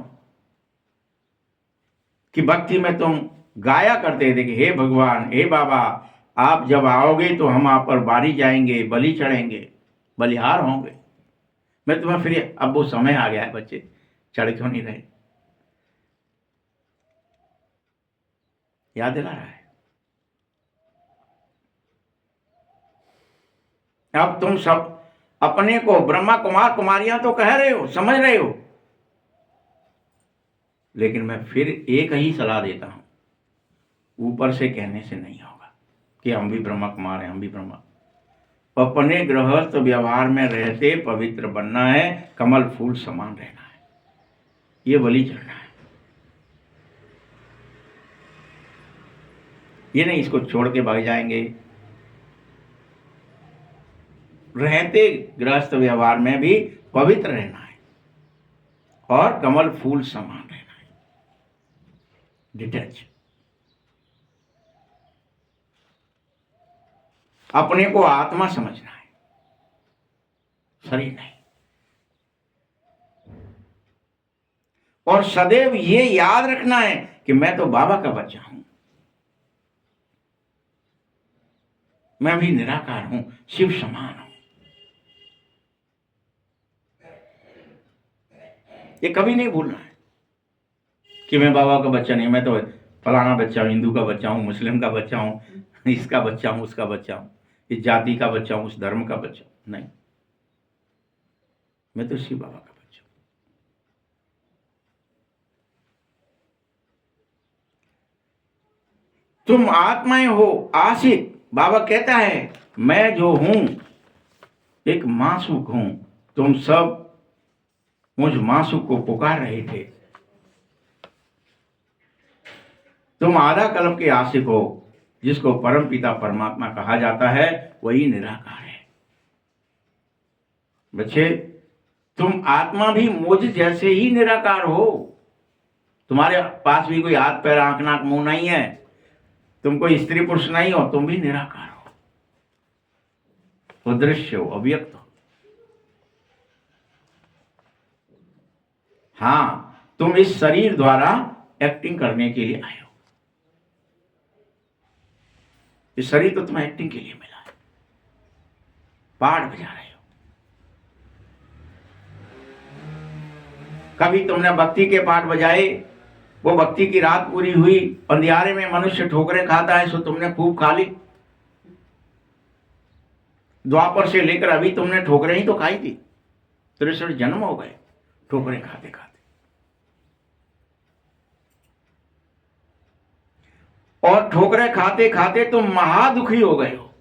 कि भक्ति में तुम गाया करते थे कि हे भगवान, हे बाबा, आप जब आओगे तो हम आप पर बारी जाएंगे, बलि चढ़ेंगे, बलिहार होंगे। मैं तुम्हें फिर, अब वो समय आ गया है बच्चे, चढ़ क्यों नहीं रहे? याद दिला रहा है। अब तुम सब अपने को ब्रह्मा कुमार कुमारियां तो कह रहे हो, समझ रहे हो, लेकिन मैं फिर एक ही सलाह देता हूं, ऊपर से कहने से नहीं होगा कि हम भी ब्रह्मा कुमार हैं, हम भी ब्रह्मा। अपने गृहस्थ व्यवहार में रहते पवित्र बनना है, कमल फूल समान रहना है, ये बलि चढ़ना है। ये नहीं इसको छोड़ के भाग जाएंगे। रहते गृहस्थ व्यवहार में भी पवित्र रहना है और कमल फूल समान रहना है, डिटैच। अपने को आत्मा समझना है, शरीर नहीं। और सदैव ये याद रखना है कि मैं तो बाबा का बच्चा हूं, मैं भी निराकार हूं, शिव समान हूं। ये कभी नहीं भूलना है कि मैं बाबा का बच्चा नहीं, मैं तो फलाना बच्चा हूं, हिंदू का बच्चा हूं, मुस्लिम का बच्चा हूं, इसका बच्चा हूं, उसका बच्चा हूं, इस जाति का बच्चा हूं, उस धर्म का बच्चा हूं। नहीं, मैं तो शिव बाबा का बच्चा हूं। तुम आत्माएं हो आशिक। बाबा कहता है मैं जो हूं एक मासूक हूं, तुम सब मुझ मासूक को पुकार रहे थे। तुम आधा कल्प के आशिक हो, जिसको परम पिता परमात्मा कहा जाता है, वही निराकार है। बच्चे, तुम आत्मा भी मुझ जैसे ही निराकार हो। तुम्हारे पास भी कोई हाथ पैर आंख नाक मुंह नहीं है, तुम कोई स्त्री पुरुष नहीं हो, तुम भी निराकार हो, अदृश्य हो, अव्यक्त हो। हाँ, तुम इस शरीर द्वारा एक्टिंग करने के लिए आए हो। इस शरीर तो तुम्हें एक्टिंग के लिए मिला है, पाठ बजा रहे हो। कभी तुमने भक्ति के पाठ बजाए, वो भक्ति की रात पूरी हुई, अंधियारे में मनुष्य ठोकरें खाता है, सो तुमने खूब खा ली। द्वापर से लेकर अभी तुमने ठोकरें ही तो खाई थी, 63 जन्म हो गए ठोकरें खाते खाते। और ठोकरें खाते खाते तुम महादुखी हो गए हो।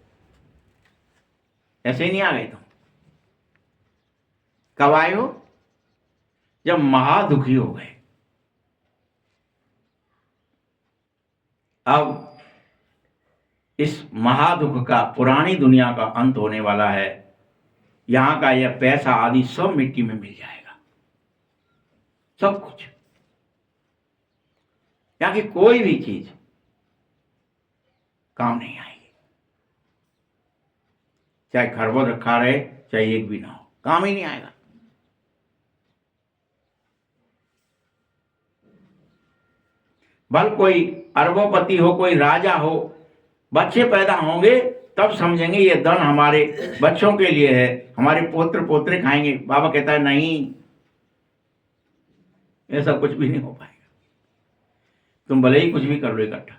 ऐसे ही नहीं आ गए तुम। कब आए हो? जब महादुखी हो गए। अब इस महादुख का, पुरानी दुनिया का अंत होने वाला है। यहां का यह पैसा आदि सब मिट्टी में मिल जाएगा, सब कुछ। यहां की कोई भी चीज काम नहीं आएगी, चाहे खरबों रखा रहे, चाहे एक भी ना हो, काम ही नहीं आएगा। भल कोई अरबोपति हो, कोई राजा हो, बच्चे पैदा होंगे तब समझेंगे ये धन हमारे बच्चों के लिए है, हमारे पोत्र पोत्रे खाएंगे। बाबा कहता है नहीं, ऐसा कुछ भी नहीं हो पाएगा। तुम भले ही कुछ भी कर लो इकट्ठा,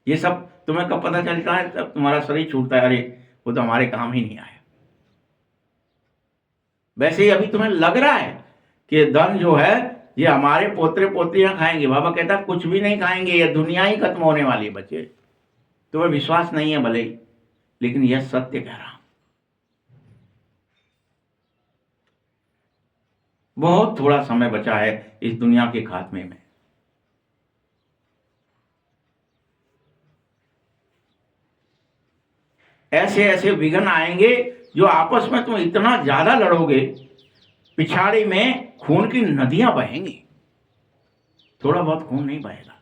ये सब तुम्हें कब पता चलता है? तब तुम्हारा शरीर छूटता है, अरे वो तो हमारे काम ही नहीं आया। वैसे ही अभी तुम्हें लग रहा है कि धन जो है ये हमारे पोत्रे पोत्रियां खाएंगे। बाबा कहता है कुछ भी नहीं खाएंगे, ये दुनिया ही खत्म होने वाली है बच्चे। तुम्हें विश्वास नहीं है भले ही, लेकिन यह सत्य कह रहा हूं। बहुत थोड़ा समय बचा है इस दुनिया के खात्मे में। ऐसे ऐसे विघ्न आएंगे जो आपस में तुम इतना ज्यादा लड़ोगे, पिछाड़ी में खून की नदियां बहेंगी। थोड़ा बहुत खून नहीं बहेगा।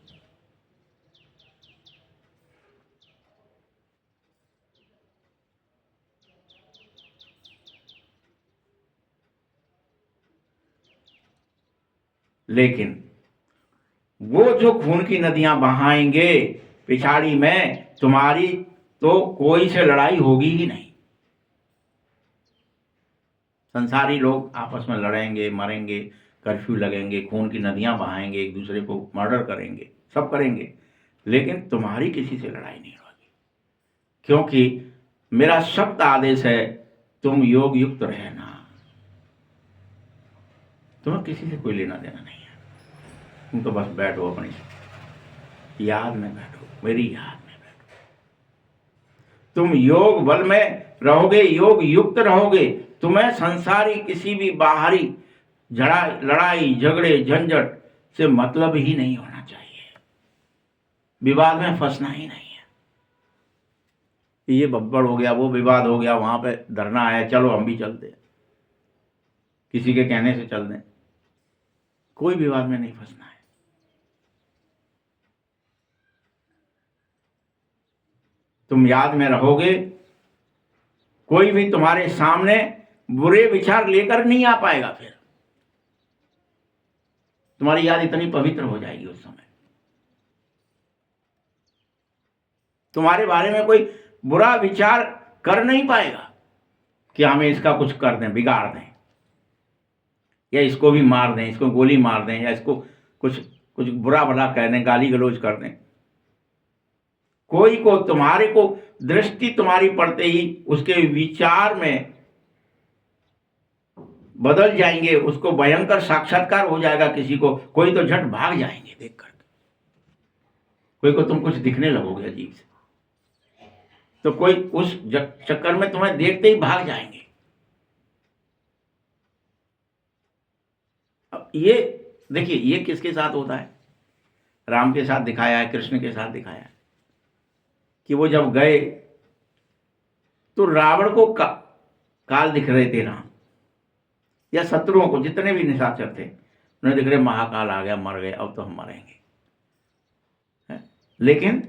लेकिन वो जो खून की नदियां बहाएंगे पिछाड़ी में, तुम्हारी तो कोई से लड़ाई होगी ही नहीं। संसारी लोग आपस में लड़ेंगे, मरेंगे, कर्फ्यू लगेंगे, खून की नदियां बहाएंगे, एक दूसरे को मर्डर करेंगे, सब करेंगे, लेकिन तुम्हारी किसी से लड़ाई नहीं होगी। क्योंकि मेरा सख्त आदेश है, तुम योग युक्त रहना। तुम्हें किसी से कोई लेना देना नहीं है। तुम तो बस बैठो, अपनी याद में बैठो, मेरी याद में बैठो। तुम योग बल में रहोगे, योग युक्त रहोगे, तुम्हें संसारी किसी भी बाहरी लड़ाई झगड़े झंझट से मतलब ही नहीं होना चाहिए। विवाद में फंसना ही नहीं है। ये बब्बड़ हो गया, वो विवाद हो गया, वहां पे धरना है, चलो हम भी चलते हैं, किसी के कहने से चल दें। कोई विवाद में नहीं फंसना है। तुम याद में रहोगे, कोई भी तुम्हारे सामने बुरे विचार लेकर नहीं आ पाएगा। फिर तुम्हारी याद इतनी पवित्र हो जाएगी उस समय, तुम्हारे बारे में कोई बुरा विचार कर नहीं पाएगा कि हमें इसका कुछ कर दें, बिगाड़ दें, या इसको भी मार दें, इसको गोली मार दें, या इसको कुछ कुछ बुरा भला कह दें, गाली गलौज कर दें। कोई को तुम्हारे को दृष्टि तुम्हारी पड़ते ही उसके विचार में बदल जाएंगे, उसको भयंकर साक्षात्कार हो जाएगा। किसी को, कोई तो झट भाग जाएंगे देख कर, कोई को तुम कुछ दिखने लगोगे अजीब से, तो कोई उस चक्कर में तुम्हें देखते ही भाग जाएंगे। अब ये देखिए, ये किसके साथ होता है? राम के साथ दिखाया है, कृष्ण के साथ दिखाया है कि वो जब गए तो रावण को काल दिख रहे थे राम, या शत्रुओं को, जितने भी निशाचर थे उन्हें दिख रहे महाकाल आ गया, मर गए, अब तो हम मरेंगे। लेकिन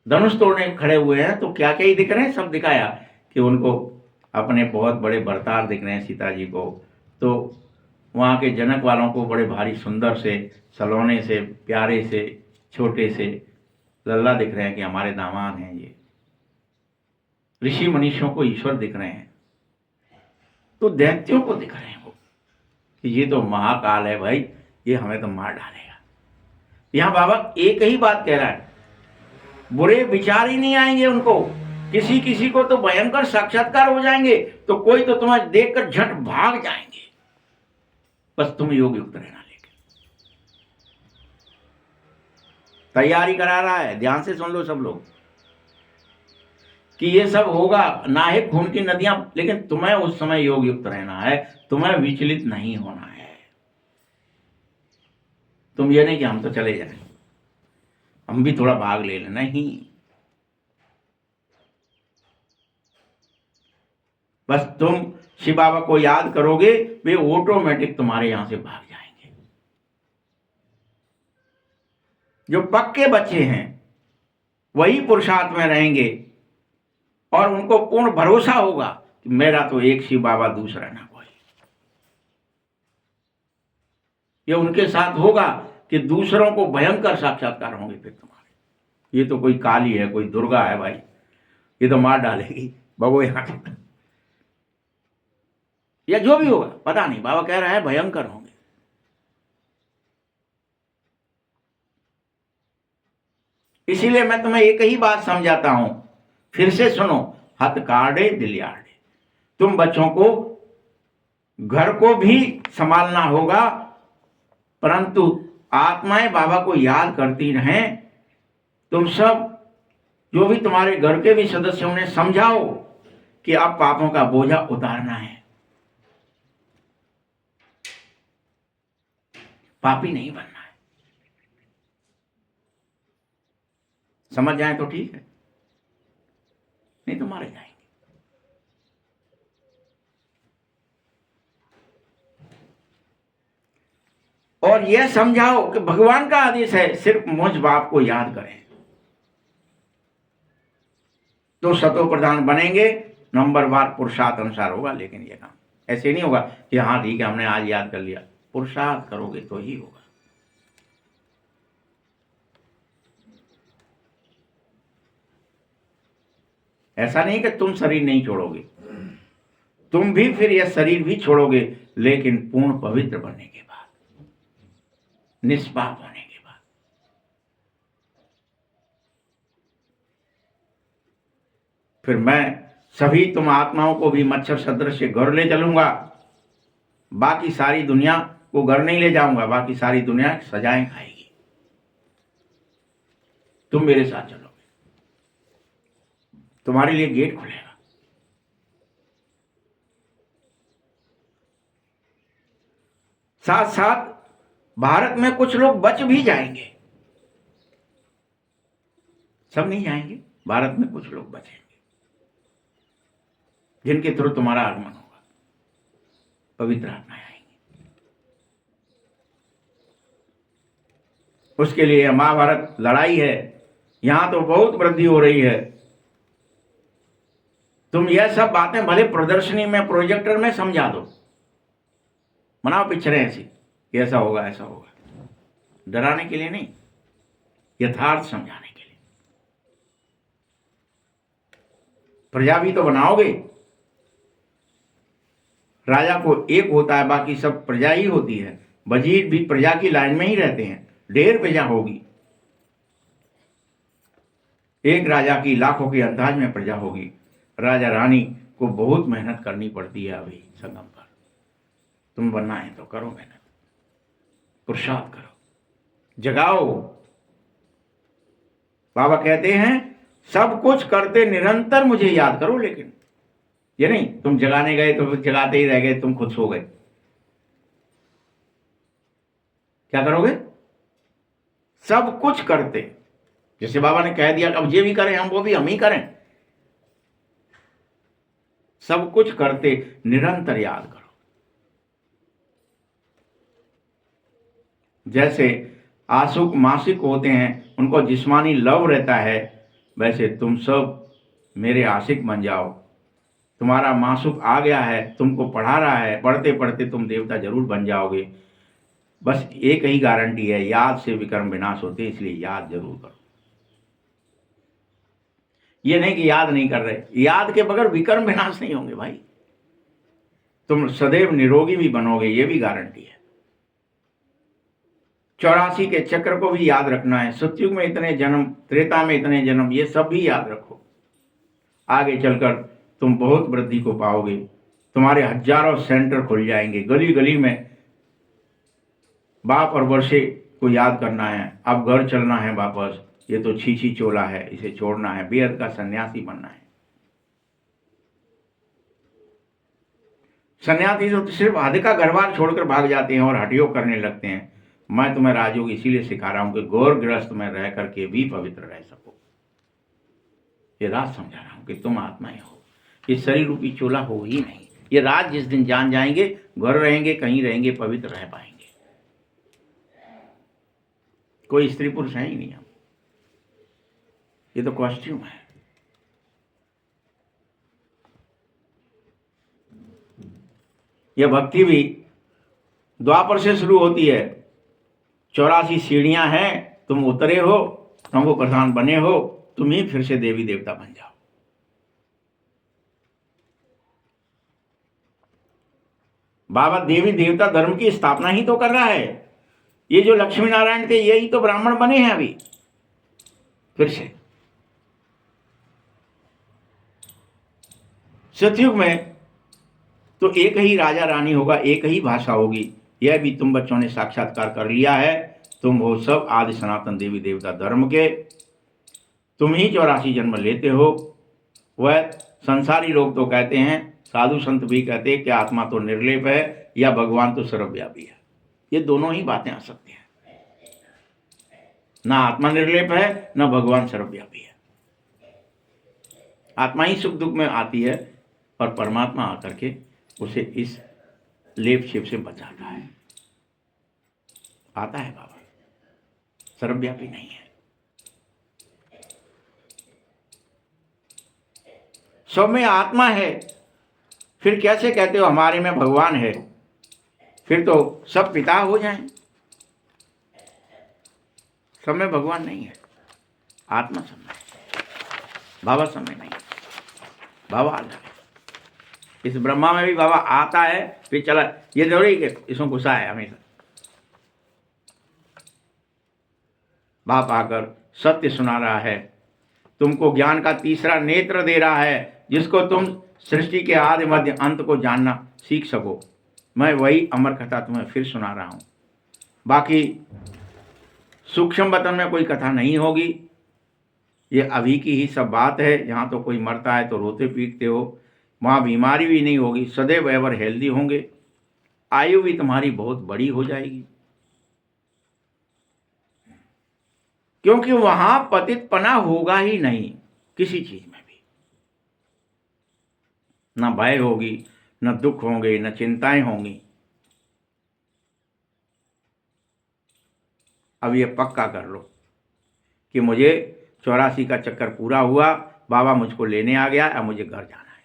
धनुष तोड़ने खड़े हुए हैं तो क्या क्या ही दिख रहे हैं, सब दिखाया कि उनको अपने बहुत बड़े भरतार दिख रहे हैं सीता जी को, तो वहाँ के जनक वालों को बड़े भारी सुंदर से सलोने से प्यारे से छोटे से लल्ला दिख रहे हैं कि हमारे दामाद हैं ये। ऋषि मनीषियों को ईश्वर दिख रहे हैं, तो दैत्यों को दिख रहे हैं वो कि ये तो महाकाल है भाई, ये हमें तो मार डालेगा। यहाँ बाबा एक ही बात कह रहा है, बुरे विचार ही नहीं आएंगे उनको, किसी किसी को तो भयंकर साक्षात्कार हो जाएंगे, तो कोई तो तुम्हें देखकर झट भाग जाएंगे। बस तुम योग युक्त रहना। लेकर तैयारी करा रहा है, ध्यान से सुन लो सब लोग कि ये सब होगा, ना है खून की नदियां, लेकिन तुम्हें उस समय योग युक्त रहना है, तुम्हें विचलित नहीं होना है। तुम ये नहीं कि हम तो चले जाएं, हम भी थोड़ा भाग ले लें, नहीं। बस तुम शिव बाबा को याद करोगे, वे ऑटोमेटिक तुम्हारे यहां से भाग जाएंगे। जो पक्के बच्चे हैं वही पुरुषार्थ में रहेंगे और उनको पूर्ण भरोसा होगा कि मेरा तो एक शिव बाबा, दूसरा ना कोई। ये उनके साथ होगा कि दूसरों को भयंकर साक्षात्कार होंगे फिर तुम्हारे। ये तो कोई काली है, कोई दुर्गा है भाई, ये तो मार डालेगी, भगो यहां से, या जो भी होगा पता नहीं, बाबा कह रहा है भयंकर होंगे। इसीलिए मैं तुम्हें एक ही बात समझाता हूं, फिर से सुनो, हथ काढ़े दिल याड़े। तुम बच्चों को घर को भी संभालना होगा, परंतु आत्माएं बाबा को याद करती रहें। तुम सब जो भी तुम्हारे घर के भी सदस्य, उन्हें समझाओ कि अब पापों का बोझा उतारना है, पापी नहीं बनना है। समझ जाए तो ठीक है, नहीं तो मारे जाएंगे। और यह समझाओ कि भगवान का आदेश है सिर्फ मुझ बाप को याद करें, तो सतो प्रधान बनेंगे। नंबरवार पुरुषार्थ अनुसार होगा, लेकिन यह काम ऐसे नहीं होगा कि हाँ ठीक है हमने आज याद कर लिया। पुरुषार्थ करोगे तो ही होगा। ऐसा नहीं कि तुम शरीर नहीं छोड़ोगे, तुम भी फिर यह शरीर भी छोड़ोगे, लेकिन पूर्ण पवित्र बनने के बाद, निष्पाप होने के बाद। फिर मैं सभी तुम आत्माओं को भी मच्छर सदृश से घर ले चलूंगा। बाकी सारी दुनिया को घर नहीं ले जाऊंगा, बाकी सारी दुनिया सजाएं खाएगी। तुम मेरे साथ चलोगे, तुम्हारे लिए गेट खुलेगा। साथ साथ भारत में कुछ लोग बच भी जाएंगे, सब नहीं जाएंगे, भारत में कुछ लोग बचेंगे जिनके थ्रू तुम्हारा आगमन होगा, पवित्र आत्माएं आएंगी। उसके लिए महाभारत लड़ाई है, यहां तो बहुत वृद्धि हो रही है। तुम यह सब बातें भले प्रदर्शनी में, प्रोजेक्टर में समझा दो, बनाओ पिक्चरें ऐसी कि ऐसा होगा ऐसा होगा, डराने के लिए नहीं, यथार्थ समझाने के लिए। प्रजा भी तो बनाओगे। राजा को एक होता है, बाकी सब प्रजा ही होती है। वजीर भी प्रजा की लाइन में ही रहते हैं, ढेर प्रजा होगी। एक राजा की लाखों के अंदाज में प्रजा होगी। राजा रानी को बहुत मेहनत करनी पड़ती है अभी संगम पर। तुम बनना है तो करो मेहनत, पुरुषार्थ करो, जगाओ। बाबा कहते हैं सब कुछ करते निरंतर मुझे याद करो, लेकिन ये नहीं तुम जगाने गए तो जगाते ही रह गए, तुम खुद सो गए। क्या करोगे? सब कुछ करते, जैसे बाबा ने कह दिया अब ये भी करें हम, वो भी हम ही करें। सब कुछ करते निरंतर याद करो। जैसे आशुक मासिक होते हैं, उनको जिस्मानी लव रहता है, वैसे तुम सब मेरे आशिक बन जाओ। तुम्हारा मासुक आ गया है, तुमको पढ़ा रहा है, पढ़ते पढ़ते तुम देवता जरूर बन जाओगे। बस एक ही गारंटी है, याद से विकर्म विनाश होते, इसलिए याद जरूर करो। ये नहीं कि याद नहीं कर रहे, याद के बगैर विकर्म विनाश नहीं होंगे भाई। तुम सदैव निरोगी भी बनोगे, ये भी गारंटी है। 84 के चक्र को भी याद रखना है। सतयुग में इतने जन्म, त्रेता में इतने जन्म, ये सब भी याद रखो। आगे चलकर तुम बहुत वृद्धि को पाओगे। तुम्हारे हजारों सेंटर खुल जाएंगे, गली गली में बाप और वर्षे को याद करना है। अब घर चलना है वापस, ये तो छीछी चोला है, इसे छोड़ना है, बेहद का सन्यासी बनना है। सन्यासी तो सिर्फ आधे का घर बार छोड़कर भाग जाते हैं और हठयोग करने लगते हैं। मैं तुम्हें राजयोग इसीलिए सिखा रहा हूं कि गौर गृहस्थ में रह करके भी पवित्र रह सको। ये राज समझा रहा हूं कि तुम आत्माएं हो, ये शरीर रूपी चोला हो ही नहीं। ये राज जिस दिन जान जाएंगे, घर रहेंगे, कहीं रहेंगे, पवित्र रह पाएंगे। कोई स्त्री पुरुष है ही नहीं हम, ये तो कॉस्ट्यूम है। यह भक्ति भी द्वापर से शुरू होती है। 84 सीढ़ियां हैं, तुम उतरे हो, तुम वो प्रधान बने हो, तुम ही फिर से देवी देवता बन जाओ। बाबा देवी देवता धर्म की स्थापना ही तो कर रहा है। ये जो लक्ष्मी नारायण थे, यही तो ब्राह्मण बने हैं अभी फिर से। सतयुग में तो एक ही राजा रानी होगा, एक ही भाषा होगी। यह भी तुम बच्चों ने साक्षात्कार कर लिया है। तुम वो सब आदि सनातन देवी देवता धर्म के, तुम ही 84 जन्म लेते हो। वह संसारी लोग तो कहते हैं, साधु संत भी कहते हैं कि आत्मा तो निर्लेप है या भगवान तो सर्वव्यापी है। ये दोनों ही बातें आ सकती हैं। ना आत्मा निर्लेप है, ना भगवान सर्वव्यापी है। आत्मा ही सुख दुख में आती है और परमात्मा आकर के उसे इस लेप छेप से बचाता है। आता है बाबा, सर्वव्यापी नहीं है। सब में आत्मा है, फिर कैसे कहते हो हमारे में भगवान है? फिर तो सब पिता हो जाएं। सब में भगवान नहीं है, आत्मा सब में है, बाबा सब में नहीं है। बाबा अलग है। इस ब्रह्मा में भी बाबा आता है, फिर चला, ये थोड़ी कि इसमें घुसा है हमेशा। बाप आकर सत्य सुना रहा है, तुमको ज्ञान का तीसरा नेत्र दे रहा है, जिसको तुम सृष्टि के आदि मध्य अंत को जानना सीख सको। मैं वही अमर कथा तुम्हें फिर सुना रहा हूं। बाकी सूक्ष्म वतन में कोई कथा नहीं होगी। ये अभी की ही सब बात है। जहाँ तो कोई मरता है तो रोते पीटते हो, वहाँ बीमारी भी नहीं होगी, सदैव एवर हेल्दी होंगे, आयु भी तुम्हारी बहुत बड़ी हो जाएगी। क्योंकि वहां पतितपना होगा ही नहीं किसी चीज में भी। न भय होगी, न दुख होंगे, न चिंताएं होंगी। अब ये पक्का कर लो कि मुझे 84 का चक्कर पूरा हुआ, बाबा मुझको लेने आ गया, अब मुझे घर जाना है।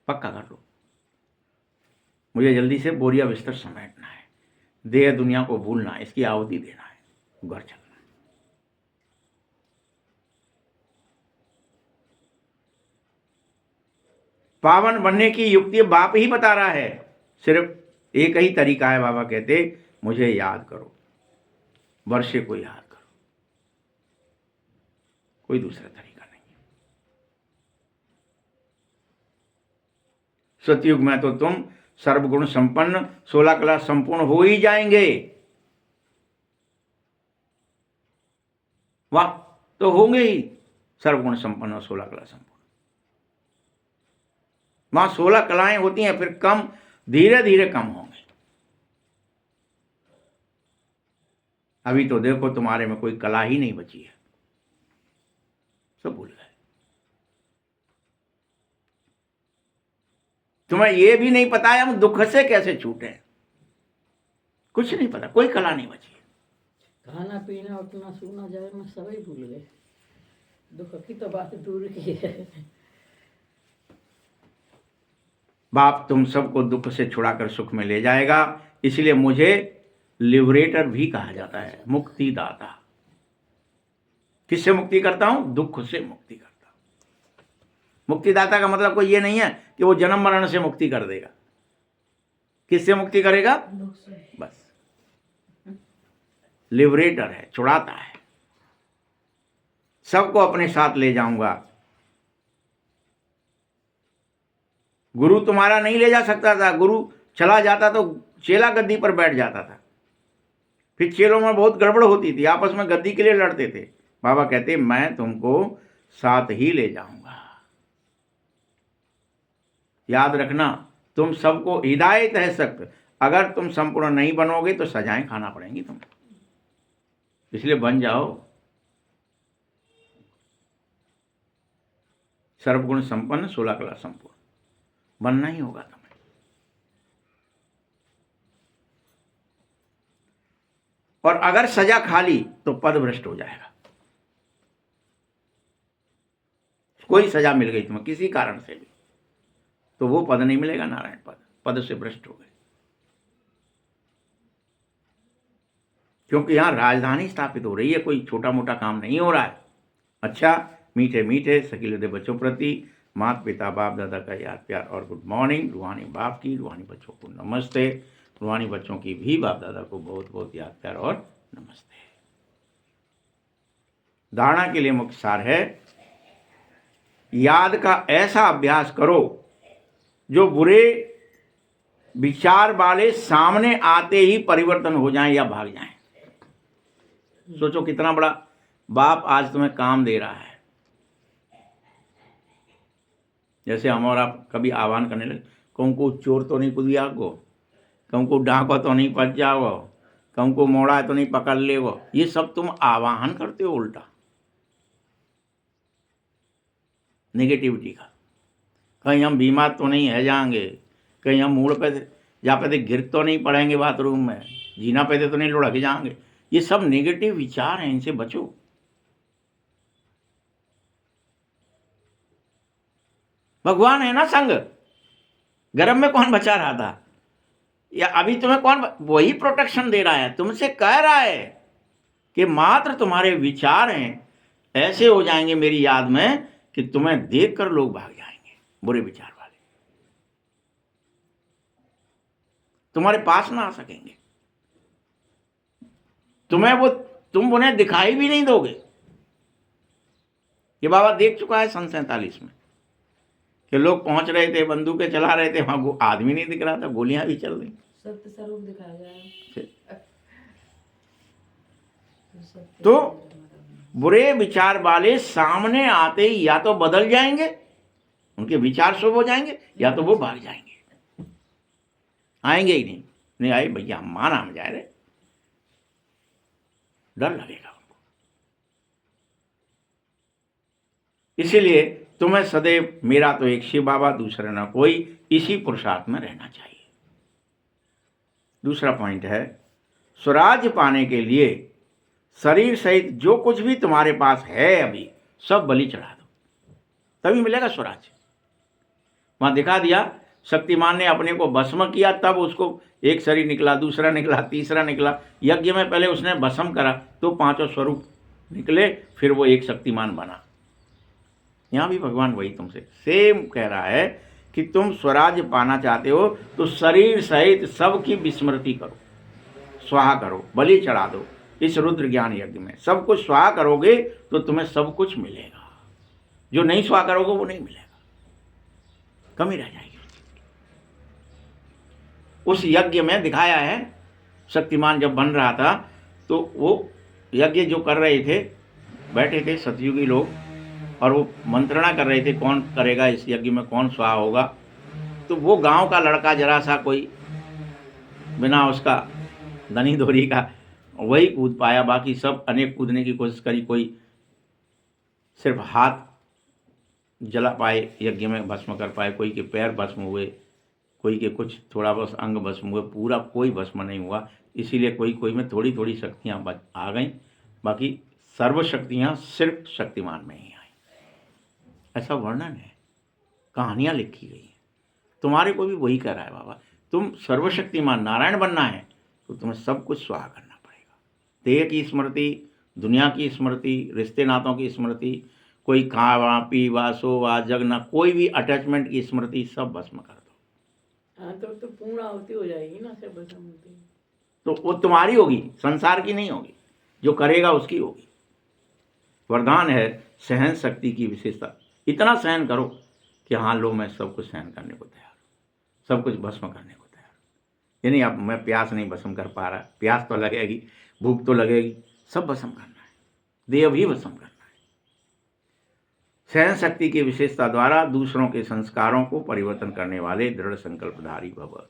पक्का कर लो, मुझे जल्दी से बोरिया बिस्तर समेटना है, देह दुनिया को भूलना है, इसकी आहुति देना है, घर चलना है। पावन बनने की युक्ति बाप ही बता रहा है। सिर्फ एक ही तरीका है। बाबा कहते मुझे याद करो, वर्षे को याद करो, कोई दूसरा तरीका नहीं है। सतयुग में तो तुम सर्वगुण संपन्न, 16 कला संपूर्ण हो ही जाएंगे। वाह, तो होंगे ही सर्वगुण संपन्न और 16 कला संपूर्ण। वहां 16 कलाएं होती हैं, फिर कम, धीरे धीरे कम होंगे। अभी तो देखो तुम्हारे में कोई कला ही नहीं बची है, सब भूल गए। तुम्हें यह भी नहीं पता है हम दुख से कैसे छूटे, कुछ नहीं पता, कोई कला नहीं बची है। खाना पीना उठना सोना जागना सभी भूल गए। दुख की तो बात दूर की है। बाप तुम सबको दुख से छुड़ाकर सुख में ले जाएगा, इसलिए मुझे लिबरेटर भी कहा जाता है, मुक्तिदाता। किससे मुक्ति करता हूं? दुख से मुक्ति करता हूं। मुक्तिदाता का मतलब कोई ये नहीं है कि वो जन्म मरण से मुक्ति कर देगा। किससे मुक्ति करेगा? बस लिबरेटर है, छुड़ाता है। सबको अपने साथ ले जाऊंगा। गुरु तुम्हारा नहीं ले जा सकता था। गुरु चला जाता तो चेला गद्दी पर बैठ जाता था, फिर चेलों में बहुत गड़बड़ होती थी, आपस में गद्दी के लिए लड़ते थे। बाबा कहते मैं तुमको साथ ही ले जाऊंगा। याद रखना, तुम सबको हिदायत है सख्त, अगर तुम संपूर्ण नहीं बनोगे तो सजाएं खाना पड़ेंगी तुम्हें, इसलिए बन जाओ। सर्वगुण संपन्न 16 कला संपूर्ण बनना ही होगा तुम्हें। और अगर सजा खा ली तो पद भ्रष्ट हो जाएगा। कोई सजा मिल गई तुम्हें किसी कारण से भी, तो वो पद नहीं मिलेगा, नारायण पद। पद से भ्रष्ट हो गए, क्योंकि यहां राजधानी स्थापित हो रही है, कोई छोटा मोटा काम नहीं हो रहा है। अच्छा, मीठे मीठे सकीले बच्चों प्रति माता पिता बाप दादा का याद प्यार और गुड मॉर्निंग। रूहानी बाप की, रूहानी बच्चों को नमस्ते। रूहानी बच्चों की भी बाप दादा को बहुत बहुत याद प्यार और नमस्ते। धारणा के लिए मुख्य सार है, याद का ऐसा अभ्यास करो जो बुरे विचार वाले सामने आते ही परिवर्तन हो जाएं या भाग जाएं। सोचो कितना बड़ा बाप आज तुम्हें काम दे रहा है। जैसे हम और आप कभी आह्वान करने लगे, कहूँ को चोर तो नहीं कुदिया गो, कहूँ को डाको तो नहीं पच जाओ, कहूँ को मोड़ा तो नहीं पकड़ ले वो। ये सब तुम आवाहन करते हो उल्टा, नेगेटिविटी का। कहीं हम बीमार तो नहीं है जाएंगे, कहीं हम मूड पे जा पे गिर तो नहीं पड़ेंगे बाथरूम में, जीना पे तो नहीं लुढ़क जाएंगे। ये सब नेगेटिव विचार हैं, इनसे बचो। भगवान है ना संग। गर्भ में कौन बचा रहा था, या अभी तुम्हें कौन वही प्रोटेक्शन दे रहा है, तुमसे कह रहा है कि मात्र तुम्हारे विचार हैं ऐसे हो जाएंगे मेरी याद में कि तुम्हें देखकर लोग भाग जाएंगे, बुरे विचार वाले तुम्हारे पास ना आ सकेंगे। तुम उन्हें दिखाई भी नहीं दोगे। ये बाबा देख चुका है सन 47 में कि लोग पहुंच रहे थे, बंदूकें चला रहे थे, वहां को आदमी नहीं दिख रहा था, गोलियां भी चल रही। सत्य स्वरूप दिखाया जाए तो बुरे विचार वाले सामने आते ही या तो बदल जाएंगे, उनके विचार शुभ हो जाएंगे, या तो वो भाग जाएंगे, आएंगे ही नहीं। नहीं आए भैया हम माना हम जा रहे, डर लगेगा उनको। इसीलिए तुम्हें सदैव मेरा तो एक शिव बाबा दूसरा ना कोई, इसी पुरुषार्थ में रहना चाहिए। दूसरा पॉइंट है, स्वराज्य पाने के लिए शरीर सहित जो कुछ भी तुम्हारे पास है अभी सब बलि चढ़ा दो, तभी मिलेगा स्वराज्य। वहां दिखा दिया, शक्तिमान ने अपने को भस्म किया, तब उसको एक शरीर निकला, दूसरा निकला, तीसरा निकला। यज्ञ में पहले उसने भस्म करा तो 5 स्वरूप निकले, फिर वो एक शक्तिमान बना। यहां भी भगवान वही तुमसे सेम कह रहा है कि तुम स्वराज्य पाना चाहते हो तो शरीर सहित सबकी विस्मृति करो, स्वाहा करो, बलि चढ़ा दो। इस रुद्र ज्ञान यज्ञ में सब कुछ स्वाहा करोगे तो तुम्हें सब कुछ मिलेगा, जो नहीं स्वाहा करोगे वो नहीं मिलेगा, कमी रह जाएगी। उस यज्ञ में दिखाया है, शक्तिमान जब बन रहा था तो वो यज्ञ जो कर रहे थे, बैठे थे सतयुगी लोग और वो मंत्रणा कर रहे थे कौन करेगा इस यज्ञ में, कौन स्वाहा होगा। तो वो गांव का लड़का जरा सा कोई बिना उसका धनी धोरी का वही कूद पाया, बाकी सब अनेक कूदने की कोशिश करी, कोई सिर्फ हाथ जला पाए यज्ञ में भस्म कर पाए, कोई के पैर भस्म हुए, कोई के कुछ थोड़ा बस अंग भस्म हुए, पूरा कोई भस्म नहीं हुआ। इसीलिए कोई कोई में थोड़ी थोड़ी शक्तियाँ आ गई, बाकी सर्व शक्तियाँ सिर्फ शक्तिमान में ही आई। ऐसा वर्णन है, कहानियाँ लिखी गई हैं। तुम्हारे को भी वही कह रहा है बाबा, तुम सर्वशक्तिमान नारायण बनना है तो तुम्हें सब कुछ स्वाहा करना पड़ेगा। देह की स्मृति, दुनिया की स्मृति, रिश्ते नातों की स्मृति, कोई खावा पीवा सोवा जगना, कोई भी अटैचमेंट की स्मृति सब भस्म कर दो। हाँ तो पूर्ण आहुति हो जाएगी ना सब बसमती। तो वो तुम्हारी होगी, संसार की नहीं होगी, जो करेगा उसकी होगी। वरदान है सहन शक्ति की विशेषता। इतना सहन करो कि हाँ लो मैं सब कुछ सहन करने को तैयार हूँ, सब कुछ भस्म करने को तैयार हूँ। यानी अब मैं प्यास नहीं भस्म कर पा रहा, प्यास तो लगेगी, भूख तो लगेगी, सब भस्म करना है, देह भी भस्म करना है। सहन शक्ति की विशेषता द्वारा दूसरों के संस्कारों को परिवर्तन करने वाले दृढ़ संकल्पधारी भव।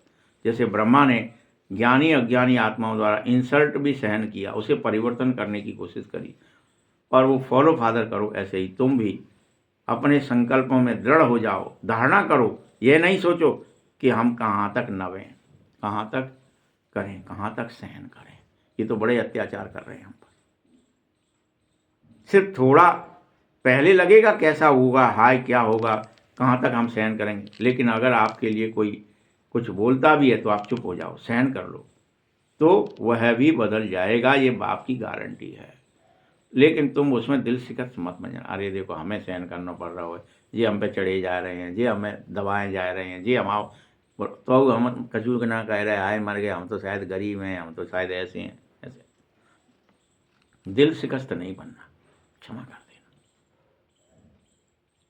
जैसे ब्रह्मा ने ज्ञानी अज्ञानी आत्माओं द्वारा इंसल्ट भी सहन किया, उसे परिवर्तन करने की कोशिश करी और वो फॉलो फादर करो। ऐसे ही तुम भी अपने संकल्पों में दृढ़ हो जाओ, धारणा करो, ये नहीं सोचो कि हम कहाँ तक नवें, कहाँ तक करें, कहाँ तक सहन करें, ये तो बड़े अत्याचार कर रहे हैं हम पर। सिर्फ थोड़ा पहले लगेगा कैसा होगा, हाय क्या होगा, कहाँ तक हम सहन करेंगे, लेकिन अगर आपके लिए कोई कुछ बोलता भी है तो आप चुप हो जाओ, सहन कर लो, तो वह भी बदल जाएगा, ये बाप की गारंटी है। लेकिन तुम उसमें दिल शिकस्त मत बन जाना, अरे देखो हमें सहन करना पड़ रहा है, ये हम पे चढ़े जा रहे हैं, ये हमें दबाए जा रहे हैं, ये हम तो हम कचू के ना कह रहे हाय मर गए, हम तो शायद गरीब हैं, हम तो शायद ऐसे हैं। ऐसे दिल शिकस्त नहीं बनना, क्षमा कर देना,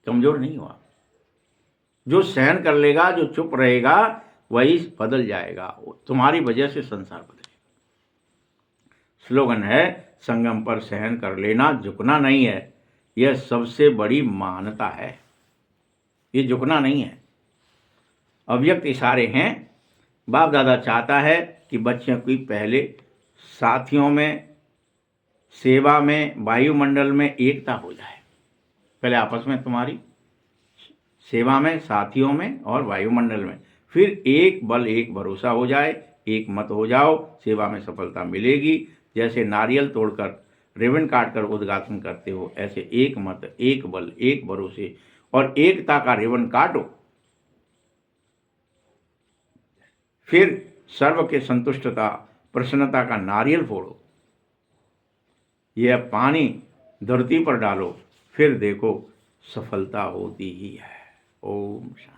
कमजोर नहीं हुआ। जो सहन कर लेगा, जो चुप रहेगा, वही बदल जाएगा, तुम्हारी वजह से संसार बदलेगा। स्लोगन है संगम पर सहन कर लेना, झुकना नहीं है, यह सबसे बड़ी महानता है। ये झुकना नहीं है, अव्यक्त इशारे हैं। बाप दादा चाहता है कि बच्चों की पहले साथियों में, सेवा में, वायुमंडल में एकता हो जाए। पहले आपस में तुम्हारी सेवा में, साथियों में और वायुमंडल में, फिर एक बल एक भरोसा हो जाए, एक मत हो जाओ, सेवा में सफलता मिलेगी। जैसे नारियल तोड़कर रिबन काटकर उद्घाटन करते हो, ऐसे एक मत, एक बल, एक भरोसे और एकता का रिबन काटो, फिर सर्व के संतुष्टता प्रसन्नता का नारियल फोड़ो, यह पानी धरती पर डालो, फिर देखो सफलता होती ही है। ओम शांति।